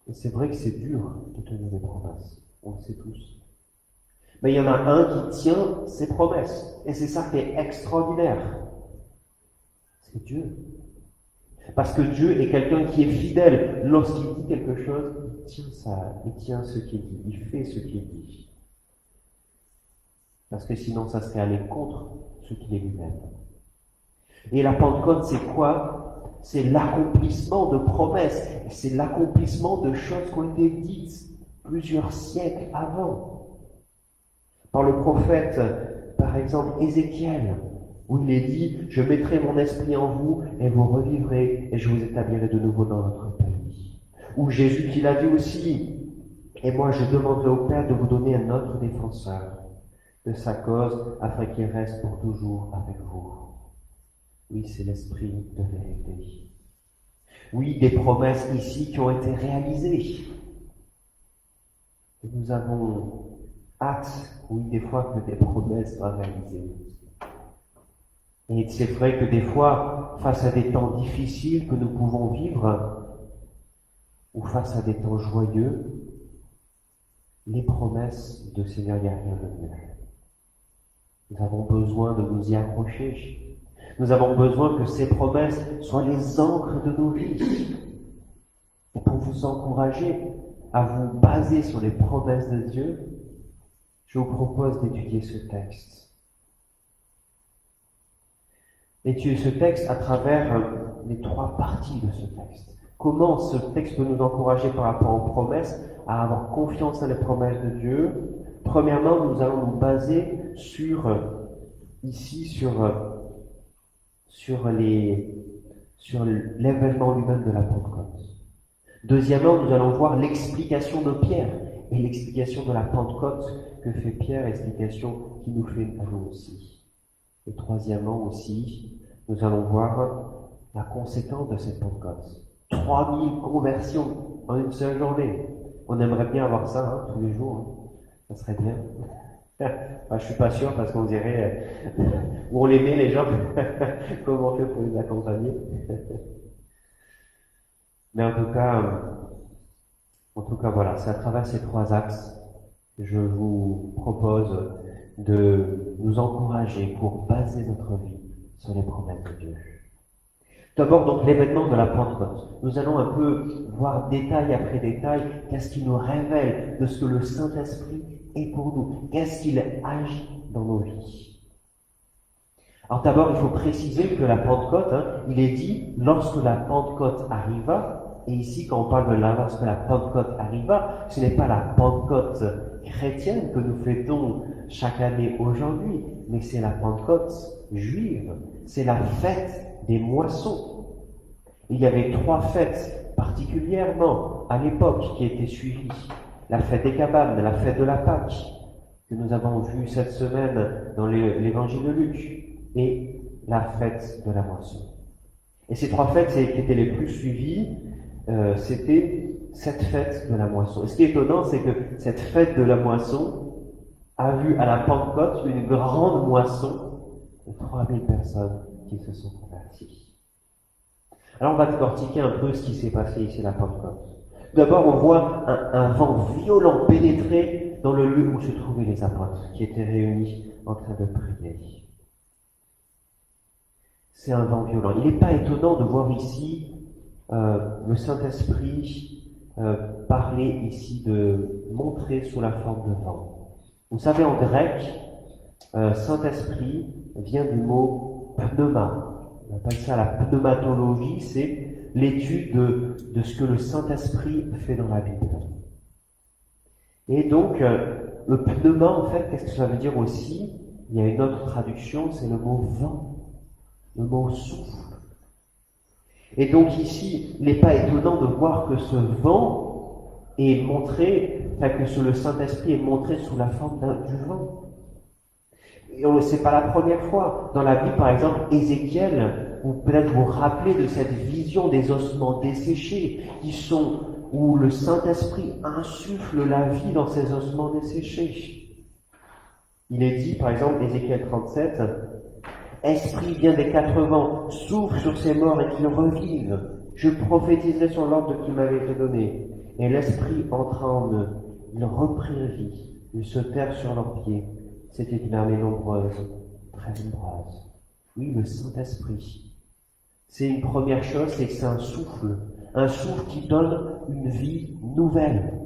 Et c'est vrai que c'est dur de tenir des promesses, on le sait tous. Mais il y en a un qui tient ses promesses, et c'est ça qui est extraordinaire. C'est Dieu. Parce que Dieu est quelqu'un qui est fidèle. Lorsqu'il dit quelque chose, il tient ce qu'il dit, il fait ce qu'il dit. Parce que sinon, ça serait aller contre ce qu'il est lui-même. Et la Pentecôte, c'est quoi? C'est l'accomplissement de promesses. C'est l'accomplissement de choses qui ont été dites plusieurs siècles avant. Par le prophète, par exemple, Ézéchiel, où il est dit « Je mettrai mon esprit en vous et vous revivrez et je vous établirai de nouveau dans votre pays. » Ou Jésus qui l'a dit aussi « Et moi je demanderai au Père de vous donner un autre défenseur de sa cause afin qu'il reste pour toujours avec vous. » Oui, c'est l'esprit de vérité. Oui, des promesses ici qui ont été réalisées. Et nous avons hâte, oui, des fois que des promesses soient réalisées. Et c'est vrai que des fois, face à des temps difficiles que nous pouvons vivre, ou face à des temps joyeux, les promesses de Seigneur, il n'y a rien de mieux. Nous avons besoin de nous y accrocher. Nous avons besoin que ces promesses soient les ancres de nos vies. Et pour vous encourager à vous baser sur les promesses de Dieu, je vous propose d'étudier ce texte. Étudier ce texte à travers les trois parties de ce texte. Comment ce texte peut nous encourager par rapport aux promesses, à avoir confiance dans les promesses de Dieu. Premièrement, nous allons nous baser sur l'événement lui-même de la Pentecôte. Deuxièmement, nous allons voir l'explication de Pierre et l'explication de la Pentecôte que fait Pierre, explication qui nous fait à nous aussi. Et troisièmement aussi, nous allons voir la conséquence de cette Pentecôte. 3000 conversions en une seule journée. On aimerait bien avoir ça tous les jours. Ça serait bien. Je suis pas sûr parce qu'on dirait où on les met les gens, comment on fait pour les accompagner. Mais en tout cas voilà, c'est à travers ces trois axes que je vous propose de nous encourager pour baser notre vie sur les promesses de Dieu. D'abord, donc, l'événement de la Pentecôte. Nous allons un peu voir détail après détail qu'est-ce qui nous révèle de ce que le Saint-Esprit est pour nous. Qu'est-ce qu'il agit dans nos vies. Alors d'abord, il faut préciser que la Pentecôte, il est dit, lorsque la Pentecôte arriva, et ici, quand on parle de lorsque la Pentecôte arriva, ce n'est pas la Pentecôte chrétienne que nous fêtons chaque année aujourd'hui, mais c'est la Pentecôte juive. C'est la fête des moissons. Il y avait trois fêtes particulièrement à l'époque qui étaient suivies. La fête des cabanes, la fête de la Pâque, que nous avons vue cette semaine dans l'évangile de Luc, et la fête de la moisson. Et ces trois fêtes qui étaient les plus suivies, c'était cette fête de la moisson. Et ce qui est étonnant, c'est que cette fête de la moisson a vu à la Pentecôte une grande moisson de 3000 personnes qui se sont convertis. Alors on va décortiquer un peu ce qui s'est passé ici à la Pentecôte. D'abord, on voit un vent violent pénétrer dans le lieu où se trouvaient les apôtres, qui étaient réunis en train de prier. c'est un vent violent. Il n'est pas étonnant de voir ici le Saint-Esprit parler ici de montrer sous la forme de vent. Vous savez, en grec, Saint-Esprit vient du mot pneuma. On appelle ça la pneumatologie, c'est l'étude de ce que le Saint-Esprit fait dans la Bible. Et donc, le pneuma, en fait, qu'est-ce que ça veut dire aussi? Il y a une autre traduction, c'est le mot vent, le mot souffle. Et donc ici, il n'est pas étonnant de voir que ce vent est montré, que le Saint-Esprit est montré sous la forme du vent. Et c'est pas la première fois. Dans la Bible, par exemple, Ézéchiel, vous peut-être vous rappelez de cette vision des ossements desséchés, où le Saint-Esprit insuffle la vie dans ces ossements desséchés. Il est dit, par exemple, Ézéchiel 37, « Esprit vient des quatre vents, souffle sur ces morts et qu'ils revivent. Je prophétiserai sur l'ordre qui m'avait été donné. Et l'Esprit entra en eux. Ils reprirent vie. Ils se terrent sur leurs pieds. C'était une armée nombreuse, très nombreuse. » Oui, le Saint-Esprit. C'est une première chose, c'est que c'est un souffle qui donne une vie nouvelle.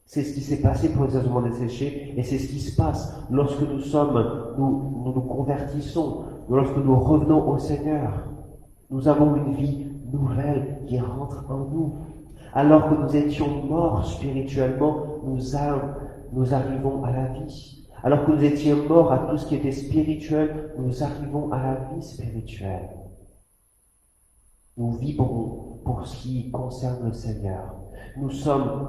C'est ce qui s'est passé pour les ossements desséchés, et c'est ce qui se passe lorsque nous convertissons, lorsque nous revenons au Seigneur. Nous avons une vie nouvelle qui rentre en nous. Alors que nous étions morts spirituellement, nous arrivons à la vie. Alors que nous étions morts à tout ce qui était spirituel, nous arrivons à la vie spirituelle. Nous vibrons pour ce qui concerne le Seigneur. Nous sommes,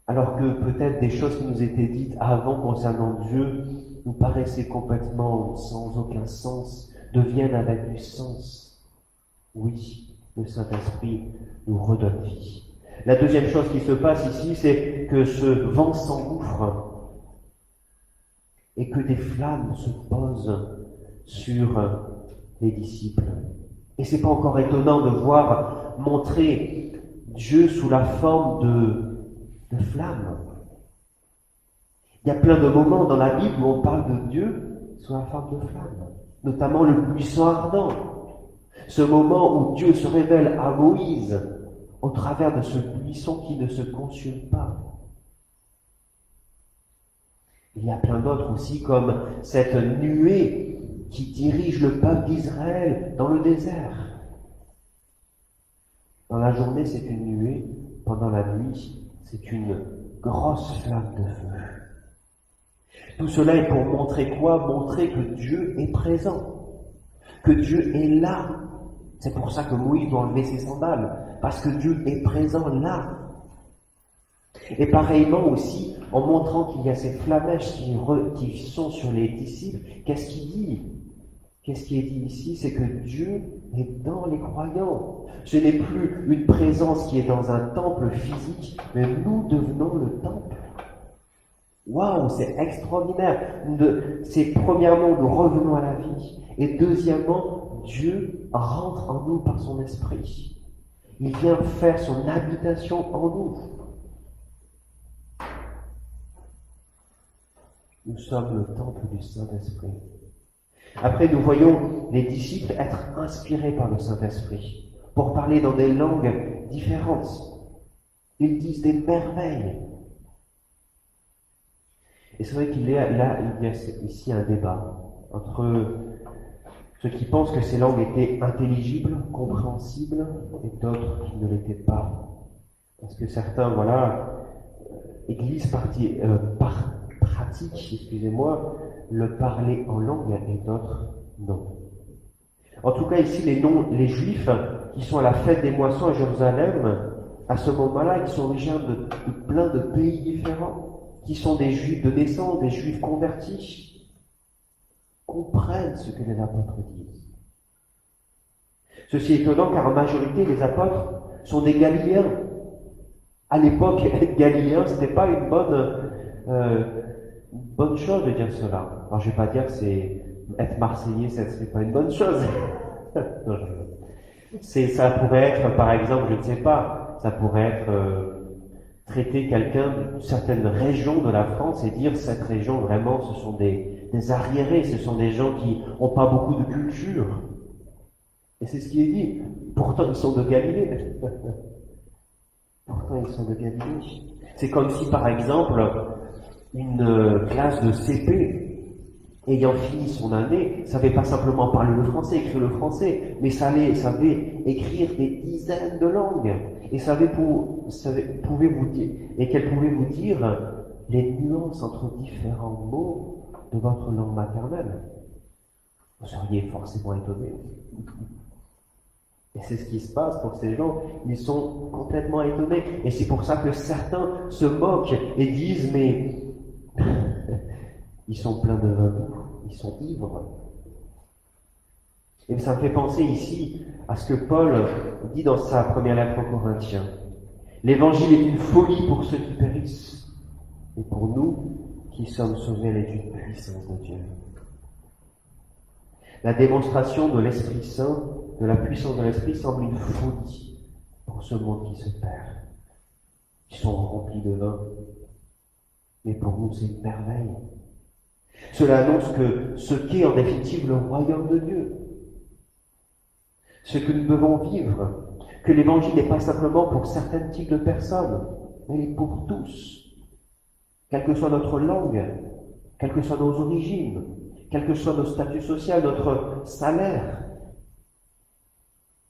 alors que peut-être des choses qui nous étaient dites avant concernant Dieu nous paraissaient complètement sans aucun sens, deviennent avec du sens. Oui, le Saint-Esprit nous redonne vie. La deuxième chose qui se passe ici, c'est que ce vent s'engouffre et que des flammes se posent sur les disciples. Et c'est pas encore étonnant de voir montrer Dieu sous la forme de flammes. Il y a plein de moments dans la Bible où on parle de Dieu sous la forme de flammes, notamment le buisson ardent. Ce moment où Dieu se révèle à Moïse au travers de ce buisson qui ne se consume pas. Il y a plein d'autres aussi, comme cette nuée qui dirige le peuple d'Israël dans le désert. Dans la journée, c'est une nuée. Pendant la nuit, c'est une grosse flamme de feu. Tout cela est pour montrer quoi? Montrer que Dieu est présent, que Dieu est là. C'est pour ça que Moïse doit enlever ses sandales, parce que Dieu est présent là. Et pareillement aussi, en montrant qu'il y a ces flamèches qui sont sur les disciples, qu'est-ce qu'il dit? Qu'est-ce qui est dit ici? C'est que Dieu est dans les croyants. Ce n'est plus une présence qui est dans un temple physique, mais nous devenons le temple. Waouh, c'est extraordinaire. C'est premièrement, nous revenons à la vie. Et deuxièmement, Dieu rentre en nous par son esprit. Il vient faire son habitation en nous. Nous sommes le temple du Saint-Esprit. Après, nous voyons les disciples être inspirés par le Saint-Esprit pour parler dans des langues différentes. Ils disent des merveilles. Et c'est vrai qu'il y a ici un débat entre ceux qui pensent que ces langues étaient intelligibles, compréhensibles, et d'autres qui ne l'étaient pas. Parce que certains, pratiquent, le parler en langue et d'autres non. En tout cas, ici, les Juifs qui sont à la fête des moissons à Jérusalem, à ce moment-là, ils sont originaires de plein de pays différents, qui sont des Juifs de naissance, des Juifs convertis, comprennent ce que les apôtres disent. Ceci est étonnant car en majorité, les apôtres sont des Galiléens. À l'époque, être Galiléen, c'était pas une bonne chose de dire cela. Alors je vais pas dire que être Marseillais, c'est pas une bonne chose. Non, ça pourrait être, par exemple, je ne sais pas, ça pourrait être traiter quelqu'un d'une certaine région de la France et dire cette région vraiment, ce sont des arriérés, ce sont des gens qui n'ont pas beaucoup de culture. Et c'est ce qui est dit. Pourtant, ils sont de Galilée. Pourtant, ils sont de Galilée. C'est comme si, par exemple, une classe de CP, ayant fini son année, savait pas simplement parler le français, écrire le français, mais savait écrire des dizaines de langues. Et pouvait vous dire, et qu'elle pouvait vous dire les nuances entre différents mots de votre langue maternelle. Vous seriez forcément étonné. Et c'est ce qui se passe pour ces gens. Ils sont complètement étonnés. Et c'est pour ça que certains se moquent et disent, mais ils sont pleins de vin doux, ils sont ivres. Et ça me fait penser ici à ce que Paul dit dans sa première lettre aux Corinthiens. L'évangile est une folie pour ceux qui périssent, et pour nous qui sommes sauvés, elle est une puissance de Dieu. La démonstration de l'Esprit Saint, de la puissance de l'Esprit, semble une folie pour ce monde qui se perd. Ils sont remplis de vin. Mais pour nous, c'est une merveille. Cela annonce que ce qu'est en définitive le royaume de Dieu, ce que nous devons vivre, que l'évangile n'est pas simplement pour certains types de personnes, mais pour tous, quelle que soit notre langue, quelles que soient nos origines, quel que soit notre statut social, notre salaire.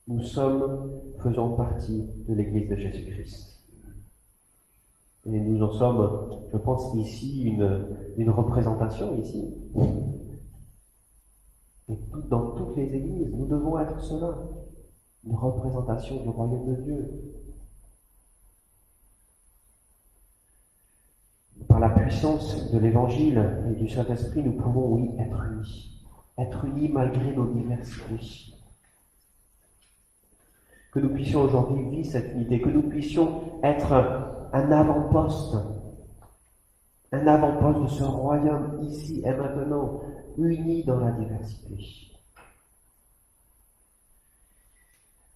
Nous faisons partie de l'Église de Jésus-Christ. Et nous en sommes, je pense, ici une représentation ici. Et dans toutes les églises, nous devons être cela, une représentation du royaume de Dieu. Par la puissance de l'Évangile et du Saint-Esprit, nous pouvons, oui, être unis malgré nos diversités. Que nous puissions aujourd'hui vivre cette unité, que nous puissions être un avant-poste de ce royaume ici et maintenant, unis dans la diversité.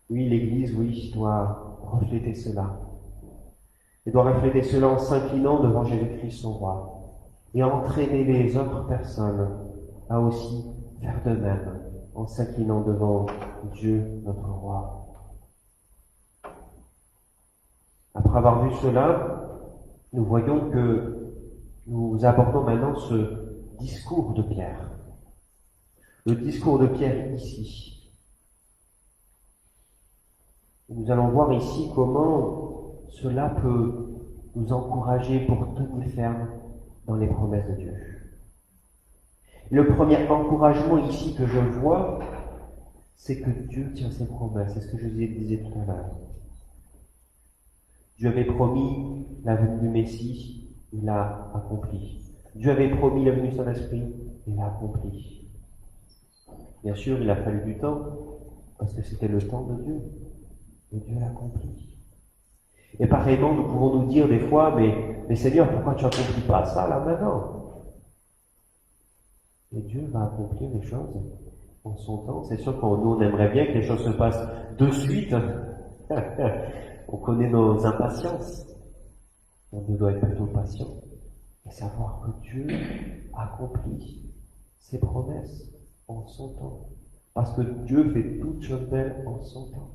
Oui, l'Église, oui, doit refléter cela. Elle doit refléter cela en s'inclinant devant Jésus-Christ son roi et entraîner les autres personnes à aussi faire de même en s'inclinant devant Dieu, notre roi. Après avoir vu cela, nous voyons que nous abordons maintenant ce discours de Pierre. Le discours de Pierre ici. Nous allons voir ici comment cela peut nous encourager pour tenir ferme dans les promesses de Dieu. Le premier encouragement ici que je vois, c'est que Dieu tient ses promesses. C'est ce que je disais tout à l'heure. Dieu avait promis la venue du Messie, il l'a accompli. Dieu avait promis la venue du Saint-Esprit, il l'a accompli. Bien sûr, il a fallu du temps, parce que c'était le temps de Dieu. Et Dieu l'a accompli. Et pareillement, nous pouvons nous dire des fois, mais Seigneur, pourquoi tu n'accomplis pas ça là maintenant? Et Dieu va accomplir les choses en son temps. C'est sûr que nous, on aimerait bien que les choses se passent de suite. On connaît nos impatiences. On doit être plutôt patient et savoir que Dieu accomplit ses promesses en son temps. Parce que Dieu fait toutes choses belles en son temps.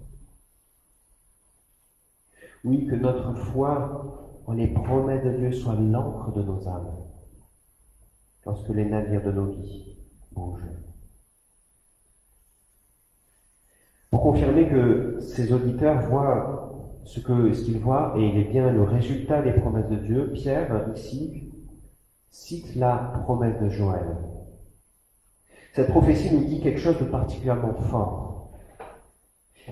Oui, que notre foi en les promesses de Dieu soit l'encre de nos âmes lorsque les navires de nos vies bougent. Pour confirmer que ces auditeurs voient ce qu'ils voient, et il est bien le résultat des promesses de Dieu, Pierre, ici, cite la promesse de Joël. Cette prophétie nous dit quelque chose de particulièrement fort.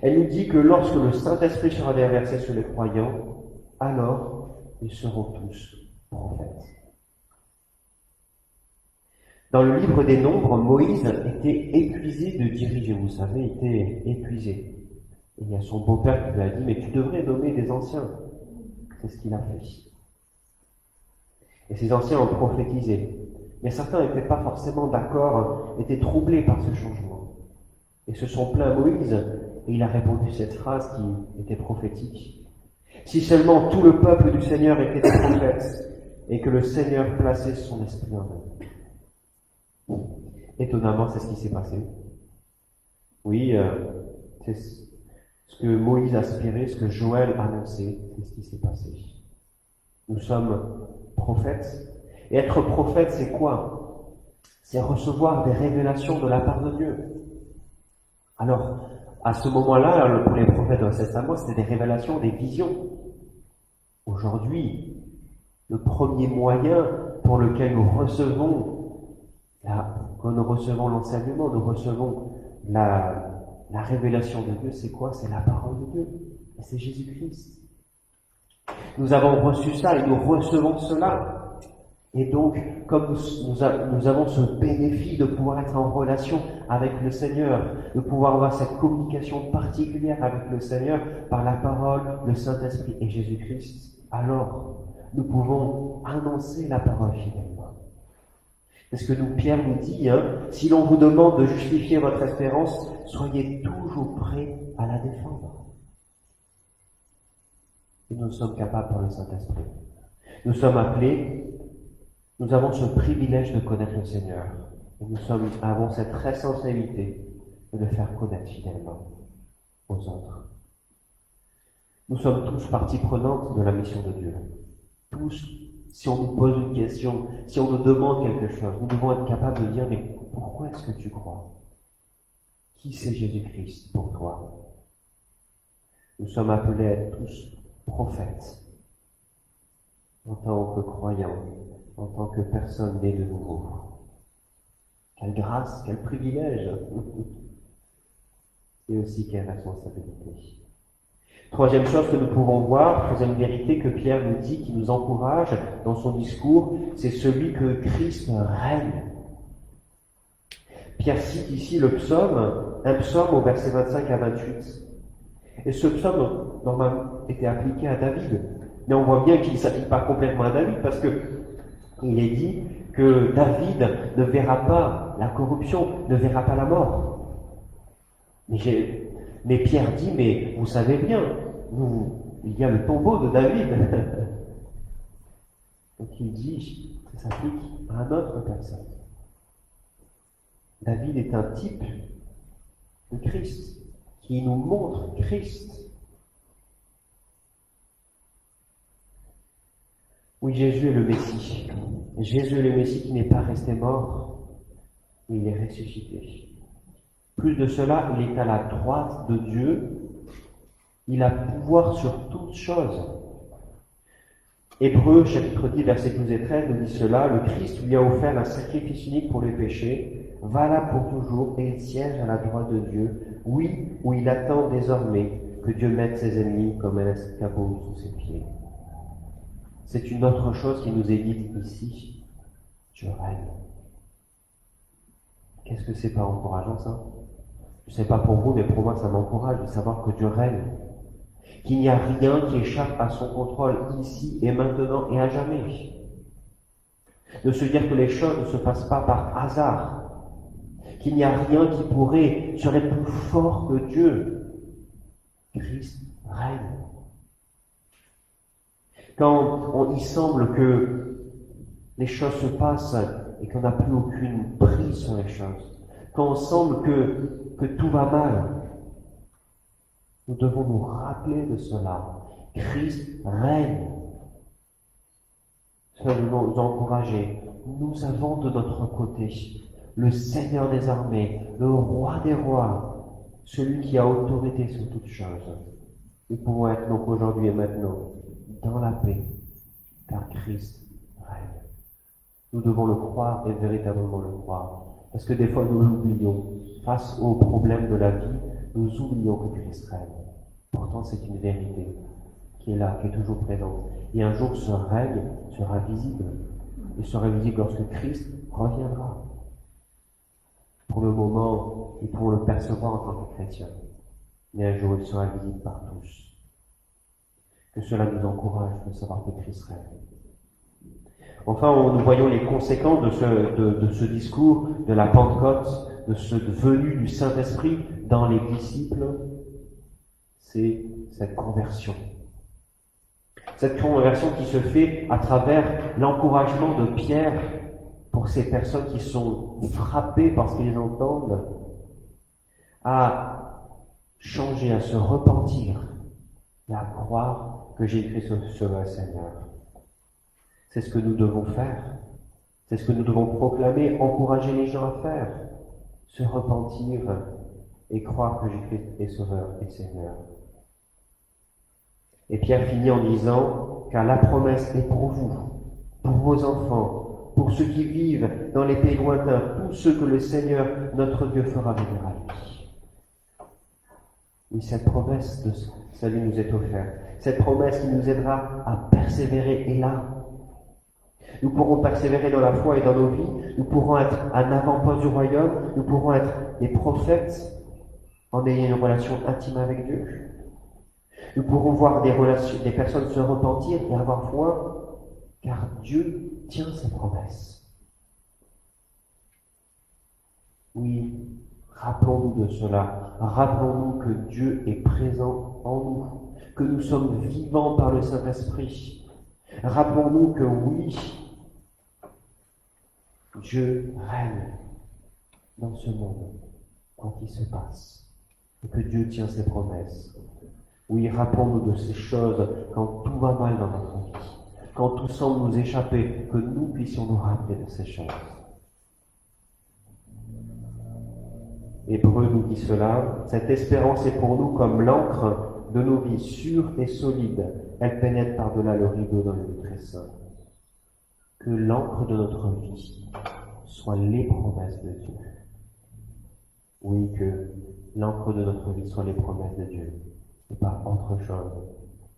Elle nous dit que lorsque le Saint-Esprit sera déversé sur les croyants, alors ils seront tous prophètes. Dans le livre des Nombres, Moïse était épuisé de diriger, vous savez, était épuisé. Et il y a son beau-père qui lui a dit, mais tu devrais nommer des anciens. C'est ce qu'il a fait. Et ces anciens ont prophétisé. Mais certains n'étaient pas forcément d'accord, étaient troublés par ce changement. Et se sont plaints à Moïse, et il a répondu cette phrase qui était prophétique. Si seulement tout le peuple du Seigneur était des prophètes, et que le Seigneur plaçait son esprit en eux. Étonnamment, c'est ce qui s'est passé. Oui, C'est ce que Moïse aspirait, ce que Joël annonçait, c'est ce qui s'est passé. Nous sommes prophètes. Et être prophète, c'est quoi? C'est recevoir des révélations de la part de Dieu. Alors, à ce moment-là, pour les prophètes de l'Ancien Testament, c'était des révélations, des visions. Aujourd'hui, le premier moyen pour lequel nous recevons quand nous recevons l'enseignement, nous recevons la révélation de Dieu, c'est quoi? C'est la parole de Dieu. Et c'est Jésus-Christ. Nous avons reçu ça et nous recevons cela. Et donc, comme nous avons ce bénéfice de pouvoir être en relation avec le Seigneur, de pouvoir avoir cette communication particulière avec le Seigneur par la parole, le Saint-Esprit et Jésus-Christ, alors nous pouvons annoncer la parole fidèlement. C'est ce que Pierre nous dit, si l'on vous demande de justifier votre espérance, soyez toujours prêts à la défendre. Et nous sommes capables par le Saint-Esprit. Nous sommes appelés, nous avons ce privilège de connaître le Seigneur. Et nous avons cette responsabilité de le faire connaître fidèlement aux autres. Nous sommes tous partie prenante de la mission de Dieu. Tous, si on nous pose une question, si on nous demande quelque chose, nous devons être capables de dire, mais pourquoi est-ce que tu crois? Qui c'est Jésus-Christ pour toi? Nous sommes appelés à être tous prophètes, en tant que croyants, en tant que personne née de nouveau. Quelle grâce, quel privilège! Et aussi quelle responsabilité. Troisième chose que nous pouvons voir, troisième vérité que Pierre nous dit, qui nous encourage dans son discours, c'est celui que Christ règne. Pierre cite ici le psaume, un psaume au verset 25 à 28. Et ce psaume, normalement, était appliqué à David. Mais on voit bien qu'il ne s'applique pas complètement à David, parce que il est dit que David ne verra pas la corruption, ne verra pas la mort. Mais Pierre dit, mais vous savez bien, il y a le tombeau de David. Donc il dit, ça s'applique à une autre personne. David est un type de Christ, qui nous montre Christ. Oui, Jésus est le Messie. Jésus est le Messie qui n'est pas resté mort, mais il est ressuscité. Plus de cela, il est à la droite de Dieu. Il a pouvoir sur toutes choses. Hébreux, chapitre 10, versets 12 et 13, nous dit cela. Le Christ lui a offert un sacrifice unique pour les péchés, valable pour toujours, et il siège à la droite de Dieu. Oui, où il attend désormais que Dieu mette ses ennemis comme un escabeau sous ses pieds. C'est une autre chose qui nous est dite ici. Dieu règne. Qu'est-ce que c'est pas encourageant, ça? Je ne sais pas pour vous, mais pour moi, ça m'encourage de savoir que Dieu règne. Qu'il n'y a rien qui échappe à son contrôle ici et maintenant et à jamais. De se dire que les choses ne se passent pas par hasard. Qu'il n'y a rien qui serait plus fort que Dieu. Christ règne. Quand il semble que les choses se passent et qu'on n'a plus aucune prise sur les choses, quand on semble que tout va mal, nous devons nous rappeler de cela. Christ règne. Cela nous encourager. Nous avons de notre côté le Seigneur des armées, le Roi des rois, celui qui a autorité sur toutes choses. Nous pouvons être donc aujourd'hui et maintenant dans la paix, car Christ règne. Nous devons le croire et véritablement le croire. Parce que des fois nous l'oublions. Face aux problèmes de la vie, nous oublions que Christ règne. Pourtant, c'est une vérité qui est là, qui est toujours présente. Et un jour, ce règne sera visible. Il sera visible lorsque Christ reviendra. Pour le moment, nous pouvons le percevoir en tant que chrétiens. Mais un jour, il sera visible par tous. Que cela nous encourage de savoir que Christ règne. Enfin, nous voyons les conséquences de ce discours, de la Pentecôte, de ce venue du Saint-Esprit dans les disciples. C'est cette conversion. Cette conversion qui se fait à travers l'encouragement de Pierre pour ces personnes qui sont frappées parce qu'ils entendent à changer, à se repentir et à croire que Jésus-Christ est le Seigneur. C'est ce que nous devons faire. C'est ce que nous devons proclamer, encourager les gens à faire. Se repentir et croire que Jésus-Christ est Sauveur et Seigneur. Et Pierre finit en disant, car la promesse est pour vous, pour vos enfants, pour ceux qui vivent dans les pays lointains, tous ceux que le Seigneur, notre Dieu, fera venir à lui. Oui, cette promesse de salut nous est offerte. Cette promesse qui nous aidera à persévérer est là. Nous pourrons persévérer dans la foi et dans nos vies. Nous pourrons être un avant-poste du royaume. Nous pourrons être des prophètes en ayant une relation intime avec Dieu. Nous pourrons voir des personnes se repentir et avoir foi, car Dieu tient ses promesses. Oui, rappelons-nous de cela. Rappelons-nous que Dieu est présent en nous, que nous sommes vivants par le Saint-Esprit. Rappelons-nous que oui, Dieu règne dans ce monde quand il se passe, et que Dieu tient ses promesses. Oui, rappelons-nous de ces choses quand tout va mal dans notre vie, quand tout semble nous échapper, que nous puissions nous rappeler de ces choses. Hébreu nous dit cela, cette espérance est pour nous comme l'encre de nos vies, sûre et solide. Elle pénètre par-delà le rideau dans le très saint. Que l'encre de notre vie soit les promesses de Dieu. Oui, que l'encre de notre vie soit les promesses de Dieu, et pas autre chose.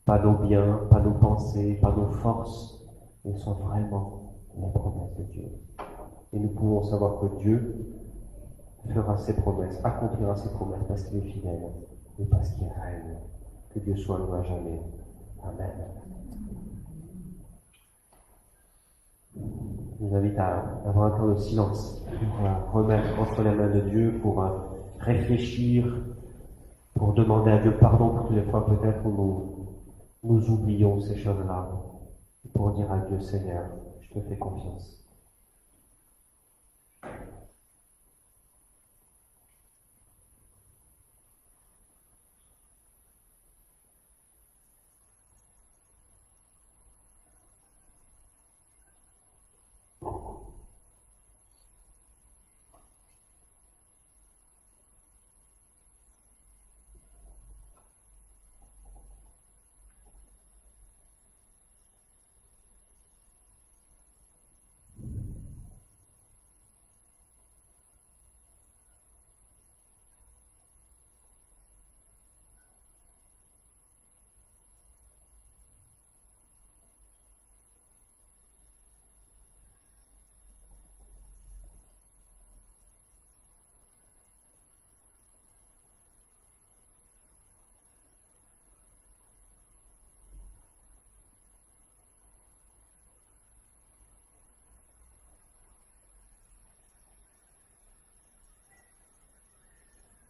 Pas nos biens, pas nos pensées, pas nos forces, mais sont vraiment les promesses de Dieu. Et nous pouvons savoir que Dieu fera ses promesses, accomplira ses promesses parce qu'il est fidèle et parce qu'il règne. Que Dieu soit loué à jamais. Amen. Je vous invite à avoir un temps de silence pour remettre entre les mains de Dieu, pour réfléchir, pour demander à Dieu pardon pour toutes les fois peut-être où nous oublions ces choses-là, pour dire à Dieu, Seigneur, je te fais confiance.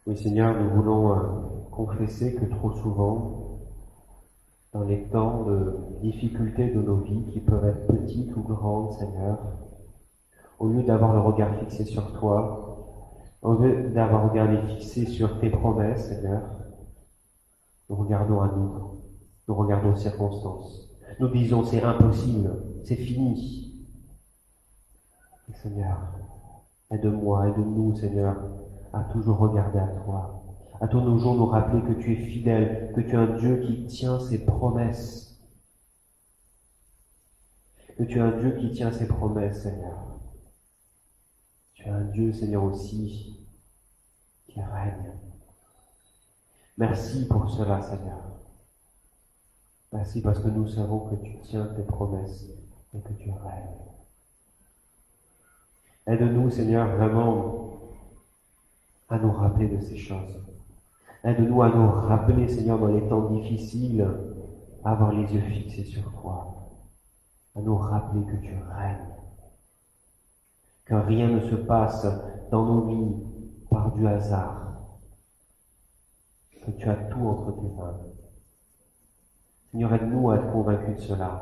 Oui, Seigneur, nous voulons confesser que trop souvent, dans les temps de difficulté de nos vies, qui peuvent être petites ou grandes, Seigneur, au lieu d'avoir le regard fixé sur toi, au lieu d'avoir le regard fixé sur tes promesses, Seigneur, nous regardons à nous regardons aux circonstances. Nous disons c'est impossible, c'est fini. Et Seigneur, aide-moi, aide-nous, Seigneur, à toujours regarder à toi, à tous nos jours nous rappeler que tu es fidèle, que tu es un Dieu qui tient ses promesses, que tu es un Dieu qui tient ses promesses, Seigneur. Tu es un Dieu, Seigneur, aussi, qui règne. Merci pour cela, Seigneur. Merci parce que nous savons que tu tiens tes promesses et que tu règnes. Aide-nous, Seigneur, vraiment à nous rappeler de ces choses. Aide-nous à nous rappeler, Seigneur, dans les temps difficiles, à avoir les yeux fixés sur toi, à nous rappeler que tu règnes, que rien ne se passe dans nos vies par du hasard, que tu as tout entre tes mains. Seigneur, aide-nous à être convaincus de cela.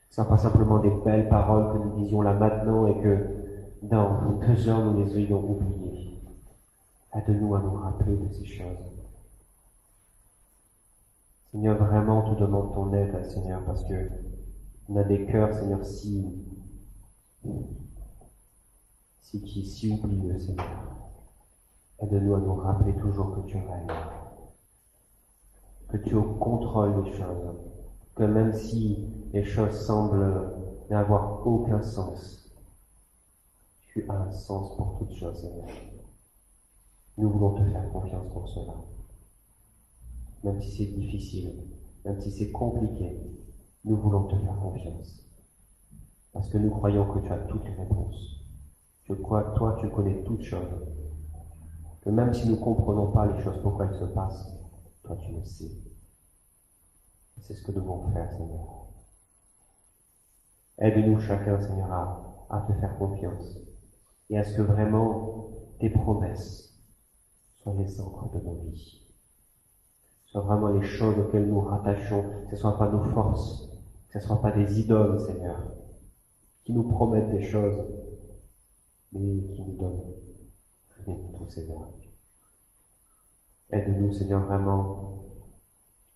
Ce ne sont pas simplement des belles paroles que nous disions là maintenant et que dans 2 heures nous les ayons oubliées. Aide-nous à nous rappeler de ces choses Seigneur, vraiment, on te demande ton aide, Seigneur, parce que on a des cœurs, Seigneur, si oublieux, Seigneur. Aide-nous à nous rappeler toujours que tu règnes, que tu es au contrôle des choses, que même si les choses semblent n'avoir aucun sens, tu as un sens pour toutes choses, Seigneur. Nous voulons te faire confiance pour cela. Même si c'est difficile, même si c'est compliqué, nous voulons te faire confiance. Parce que nous croyons que tu as toutes les réponses. Toi, tu connais toutes choses. Que même si nous ne comprenons pas les choses, pourquoi elles se passent, toi, tu le sais. Et c'est ce que nous devons faire, Seigneur. Aide-nous chacun, Seigneur, à te faire confiance. Et à ce que vraiment tes promesses soient les encres de nos vies. Soient vraiment les choses auxquelles nous rattachons, que ce ne soit pas nos forces, que ce ne soit pas des idoles, Seigneur, qui nous promettent des choses, mais qui nous donnent rien du tout, Seigneur. Aide-nous, Seigneur, vraiment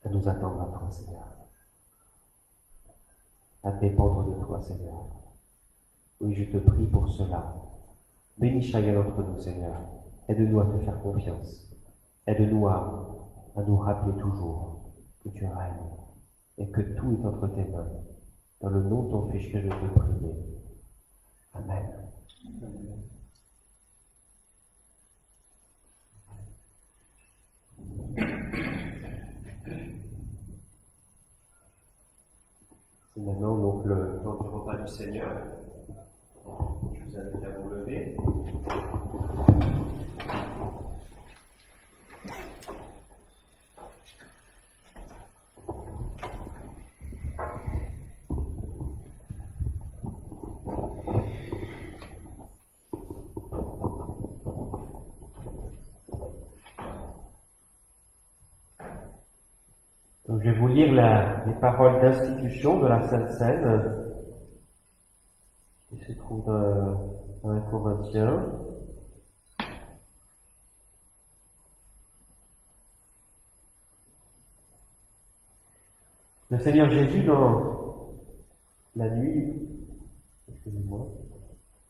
à nous attendre à toi, Seigneur. À dépendre de toi, Seigneur. Oui, je te prie pour cela. Bénis chacun d'entre nous, Seigneur. Aide-nous à te faire confiance. Aide-nous à nous rappeler toujours que tu règnes et que tout est entre tes mains. Dans le nom de ton Fils que je te prie. Amen. C'est maintenant donc le temps du repas du Seigneur. Je vous invite à vous lever. Donc, je vais vous lire les paroles d'institution de la Sainte Seine, qui se trouve dans 1 Corinthiens. Le Seigneur Jésus, dans la nuit,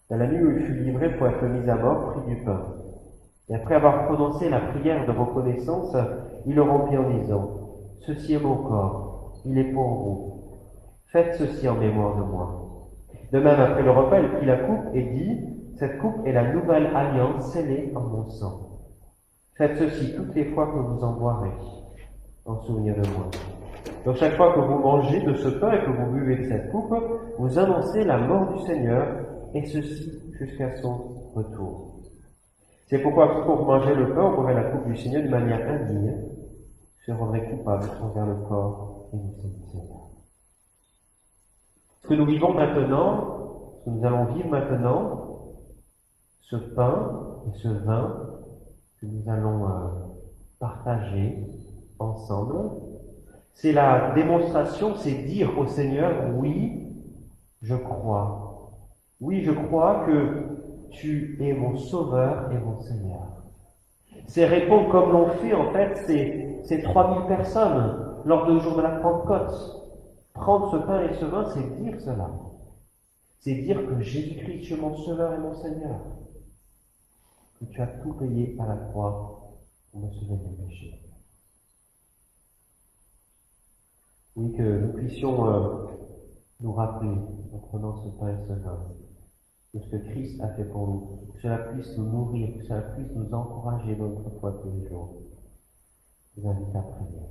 dans la nuit où il fut livré pour être mis à mort, prit du pain. Et après avoir prononcé la prière de reconnaissance, il le rompit en disant: ceci est mon corps, il est pour vous. Faites ceci en mémoire de moi. De même, après le repas, il prit la coupe et dit: cette coupe est la nouvelle alliance scellée en mon sang. Faites ceci toutes les fois que vous en boirez, en souvenir de moi. Donc chaque fois que vous mangez de ce pain et que vous buvez de cette coupe, vous annoncez la mort du Seigneur, et ceci jusqu'à son retour. C'est pourquoi, pour manger le pain, on boirait la coupe du Seigneur de manière indigne, se rendrait coupable envers le corps et le sang du Seigneur. Ce que nous vivons maintenant, ce que nous allons vivre maintenant, ce pain et ce vin que nous allons partager ensemble, c'est la démonstration, c'est dire au Seigneur: oui, je crois. Oui, je crois que tu es mon Sauveur et mon Seigneur. C'est répondre comme l'ont fait en fait ces 3000 personnes lors du jour de la Pentecôte. Prendre ce pain et ce vin, c'est dire cela. C'est dire que Jésus-Christ est mon Sauveur et mon Seigneur. Que tu as tout payé à la croix pour me sauver des péchés. Oui, que nous puissions nous rappeler, en prenant ce pain et ce vin, de ce que Christ a fait pour nous, que cela puisse nous nourrir, que cela puisse nous encourager dans notre foi tous les jours. Je vous invite à prier.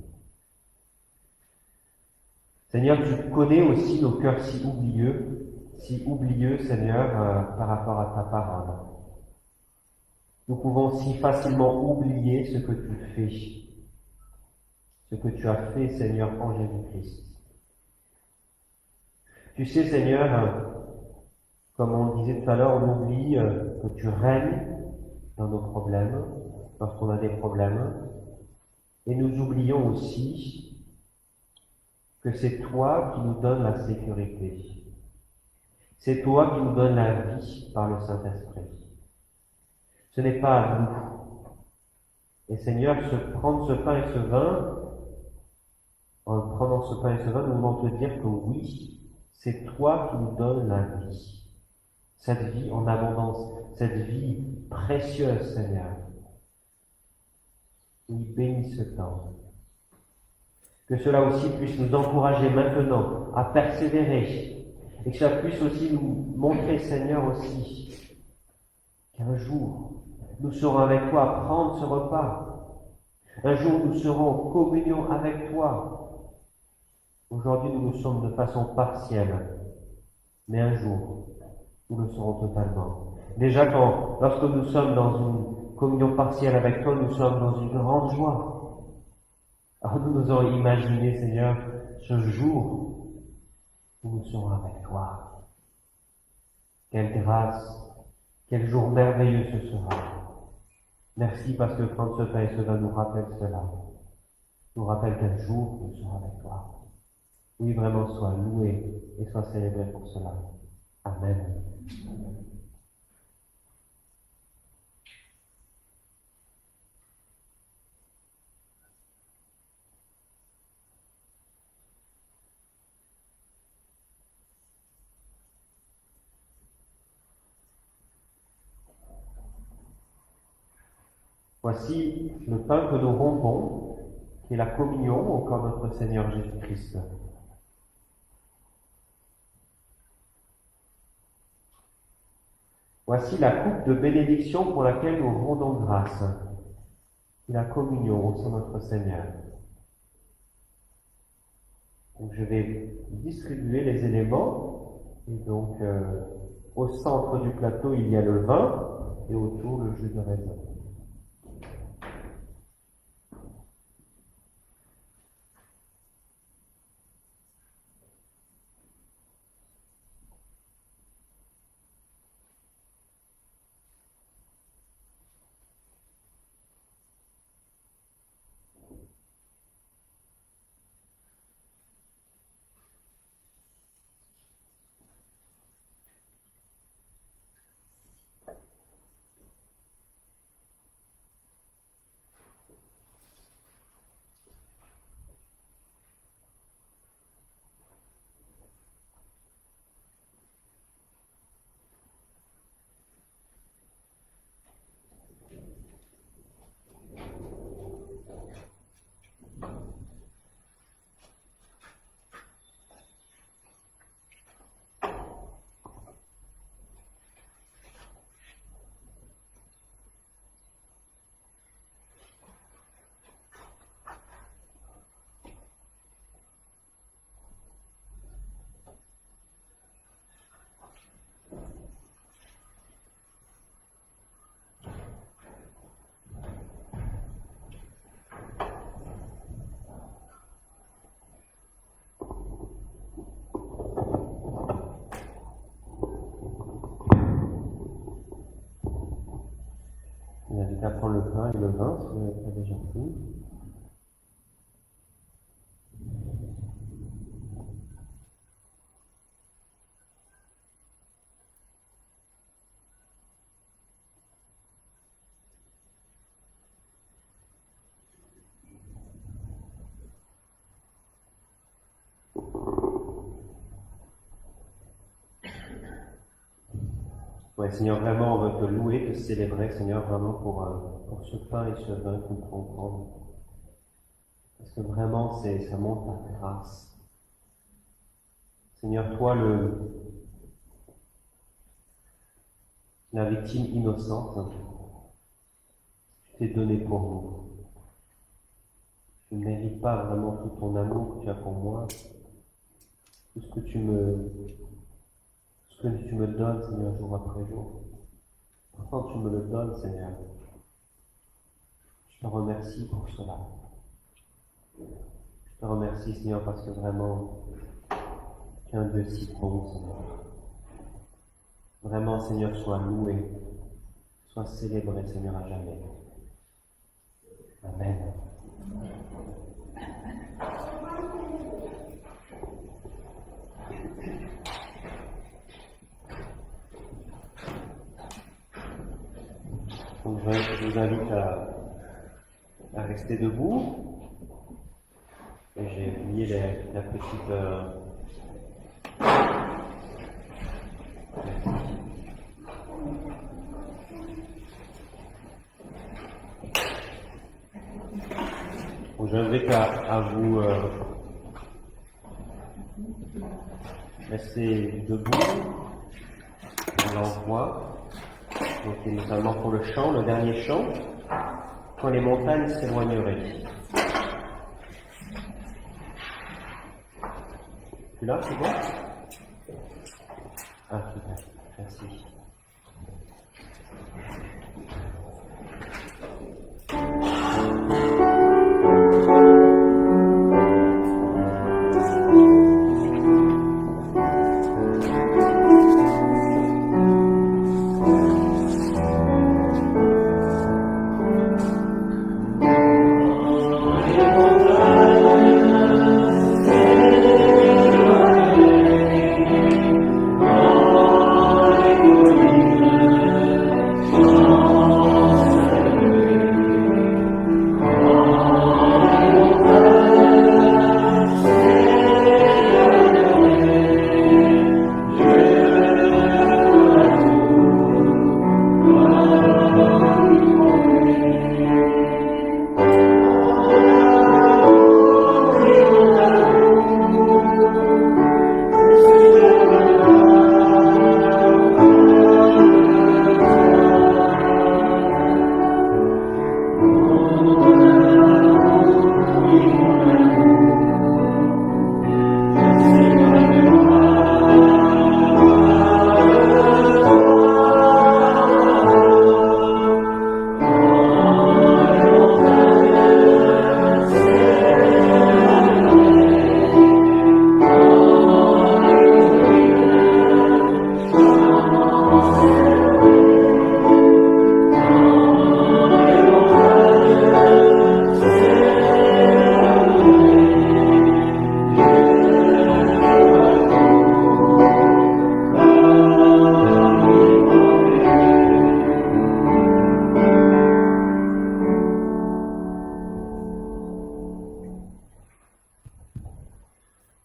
Seigneur, tu connais aussi nos cœurs si oublieux, Seigneur, par rapport à ta parole. Nous pouvons si facilement oublier ce que tu fais, ce que tu as fait, Seigneur, en Jésus-Christ. Tu sais, Seigneur, comme on le disait tout à l'heure, on oublie que tu règnes dans nos problèmes, lorsqu'on a des problèmes, et nous oublions aussi que c'est toi qui nous donnes la sécurité. C'est toi qui nous donnes la vie par le Saint-Esprit. Ce n'est pas à nous. Et Seigneur, prendre ce pain et ce vin, prenant ce pain et ce vin, nous voulons te dire que oui, c'est toi qui nous donnes la vie. Cette vie en abondance, cette vie précieuse, Seigneur. Oui, bénis ce temps. Que cela aussi puisse nous encourager maintenant à persévérer. Et que cela puisse aussi nous montrer, Seigneur, aussi, qu'un jour, nous serons avec toi à prendre ce repas. Un jour, nous serons en communion avec toi. Aujourd'hui, nous le sommes de façon partielle. Mais un jour, nous le serons totalement. Déjà, lorsque nous sommes dans une communion partielle avec toi, nous sommes dans une grande joie. Alors nous nous avons imaginé, Seigneur, ce jour où nous serons avec toi. Quelle grâce, quel jour merveilleux ce sera. Merci parce que prendre ce pain et ce vin nous rappelle cela. Nous rappelle qu'un jour nous serons avec toi. Oui, vraiment, sois loué et sois célébré pour cela. Amen. Voici le pain que nous rompons, qui est la communion au corps de notre Seigneur Jésus-Christ. Voici la coupe de bénédiction pour laquelle nous rendons grâce. La communion au sein de notre Seigneur. Donc je vais distribuer les éléments. Et donc, au centre du plateau, il y a le vin et autour le jus de raisin. Je vous invite à prendre le pain et le vin, si vous n'avez pas déjà pris. Ouais, Seigneur, vraiment, on veut te louer, te célébrer, Seigneur, vraiment pour ce pain et ce vin que nous pouvons prendre. Parce que vraiment, ça montre ta grâce. Seigneur, toi, la victime innocente, tu t'es donné pour nous. Je ne mérite pas vraiment tout ton amour que tu as pour moi, tout ce que tu me donnes, Seigneur, jour après jour. Pourtant, tu me le donnes, Seigneur. Je te remercie pour cela. Je te remercie, Seigneur, parce que vraiment, tu es un Dieu si bon, Seigneur. Vraiment, Seigneur, sois loué, sois célébré, Seigneur, à jamais. Amen. Donc, je vous invite à rester debout. Et j'ai oublié la petite... Bon, j'invite à vous rester debout. On l'envoie. Donc, et notamment pour le chant, le dernier chant, quand les montagnes s'éloigneraient. Tu l'as, c'est bon? Ah, super, merci.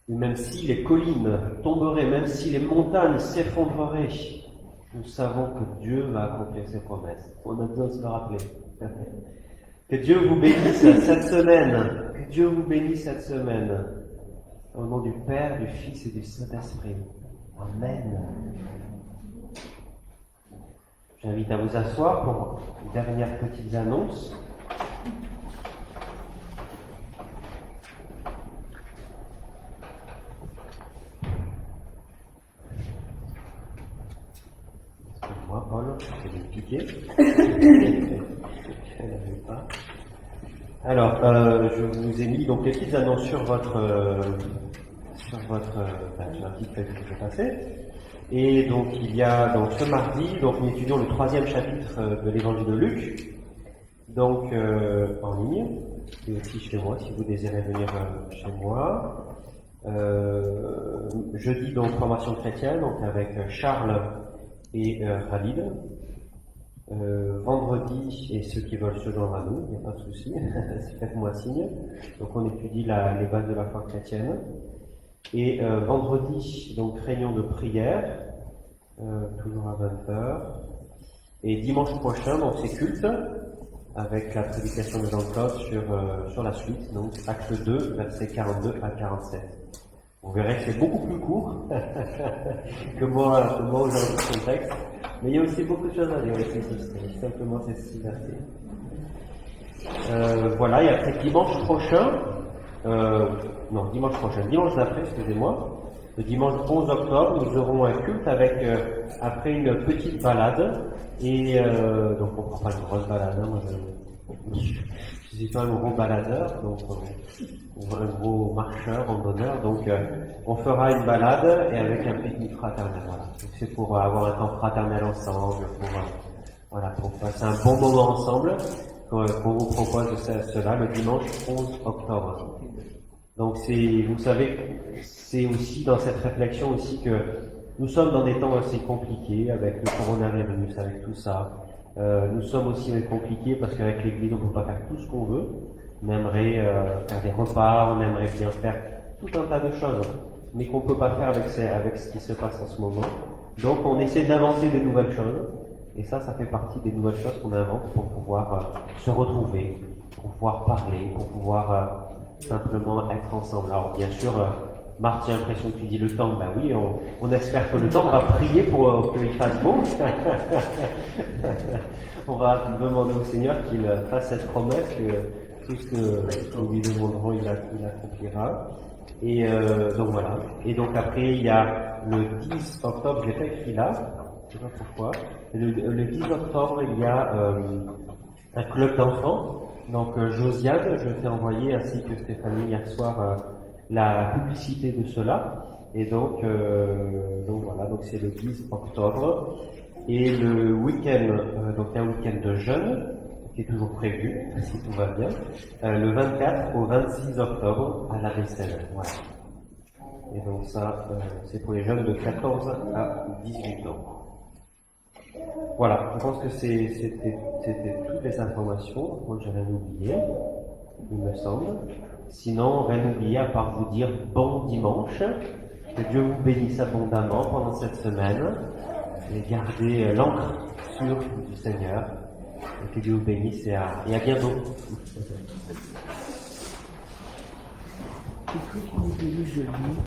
Même si les collines tomberaient, même si les montagnes s'effondreraient, nous savons que Dieu va accomplir ses promesses. On a besoin de se le rappeler. Que Dieu vous bénisse cette semaine. Que Dieu vous bénisse cette semaine. Au nom du Père, du Fils et du Saint-Esprit. Amen. J'invite à vous asseoir pour une dernière petite annonce. Excuse-moi, Paul, je vais piquer. Alors, je vous ai mis donc les petites annonces sur votre article que je vais passer. Et donc il y a donc ce mardi, donc nous étudions le 3e chapitre de l'Évangile de Luc, donc en ligne, et aussi chez moi si vous désirez venir chez moi. Jeudi donc formation chrétienne, donc avec Charles et Khalid. Vendredi, et ceux qui veulent se joindre à nous, il n'y a pas de souci, faites-moi signe. Donc on étudie les bases de la foi chrétienne. Et vendredi, donc réunion de prière, toujours à 20h. Et dimanche prochain, donc c'est culte, avec la prédication de Jean-Claude sur la suite, donc acte 2, versets 42 à 47. Vous verrez que c'est beaucoup plus court que moi aujourd'hui ce texte. Mais il y a aussi beaucoup de choses à dire aussi, c'est simplement ces 6 versets. Voilà, et après dimanche d'après, excusez-moi, le dimanche 11 octobre, nous aurons un culte avec, après une petite balade, et donc on ne prend pas une grosse balade, hein, moi je suis pas un gros baladeur, donc un gros marcheur, randonneur, donc on fera une balade et avec un pique-nique fraternel, voilà. Donc, c'est pour avoir un temps fraternel ensemble, pour passer un bon moment ensemble, qu'on vous propose cela le dimanche 11 octobre. Donc vous savez, c'est aussi dans cette réflexion aussi que nous sommes dans des temps assez compliqués avec le coronavirus, avec tout ça. Nous sommes aussi compliqués parce qu'avec l'Église on ne peut pas faire tout ce qu'on veut. On aimerait faire des repas, on aimerait bien faire tout un tas de choses, mais qu'on ne peut pas faire avec ce qui se passe en ce moment. Donc on essaie d'inventer des nouvelles choses, et ça fait partie des nouvelles choses qu'on invente pour pouvoir se retrouver, pour pouvoir parler, pour pouvoir simplement être ensemble. Alors bien sûr, Marc, j'ai l'impression que tu dis le temps, ben oui, on espère que le temps, on va prier pour qu'il fasse beau. On va demander au Seigneur qu'il fasse cette promesse que tout ce que nous lui demanderons, il accomplira. Et donc voilà. Et donc après, il y a le 10 octobre, je l'ai pas écrit là, je sais pas pourquoi. Le 10 octobre, il y a un club d'enfants. Donc Josiane, je t'ai envoyé, ainsi que Stéphanie hier soir, la publicité de cela. Et donc voilà, donc c'est le 10 octobre. Et le week-end, donc il y a un week-end de jeûne, qui est toujours prévu, si tout va bien, le 24 au 26 octobre à la Besselle. Voilà. Et donc ça, c'est pour les jeunes de 14 à 18 ans. Voilà, je pense que c'était toutes les informations. Moi, j'ai rien oublié, il me semble. Sinon, rien oublié à part vous dire bon dimanche. Que Dieu vous bénisse abondamment pendant cette semaine. Et gardez l'encre sûre du Seigneur. Et que Dieu vous bénisse et à bientôt. Il faut que nous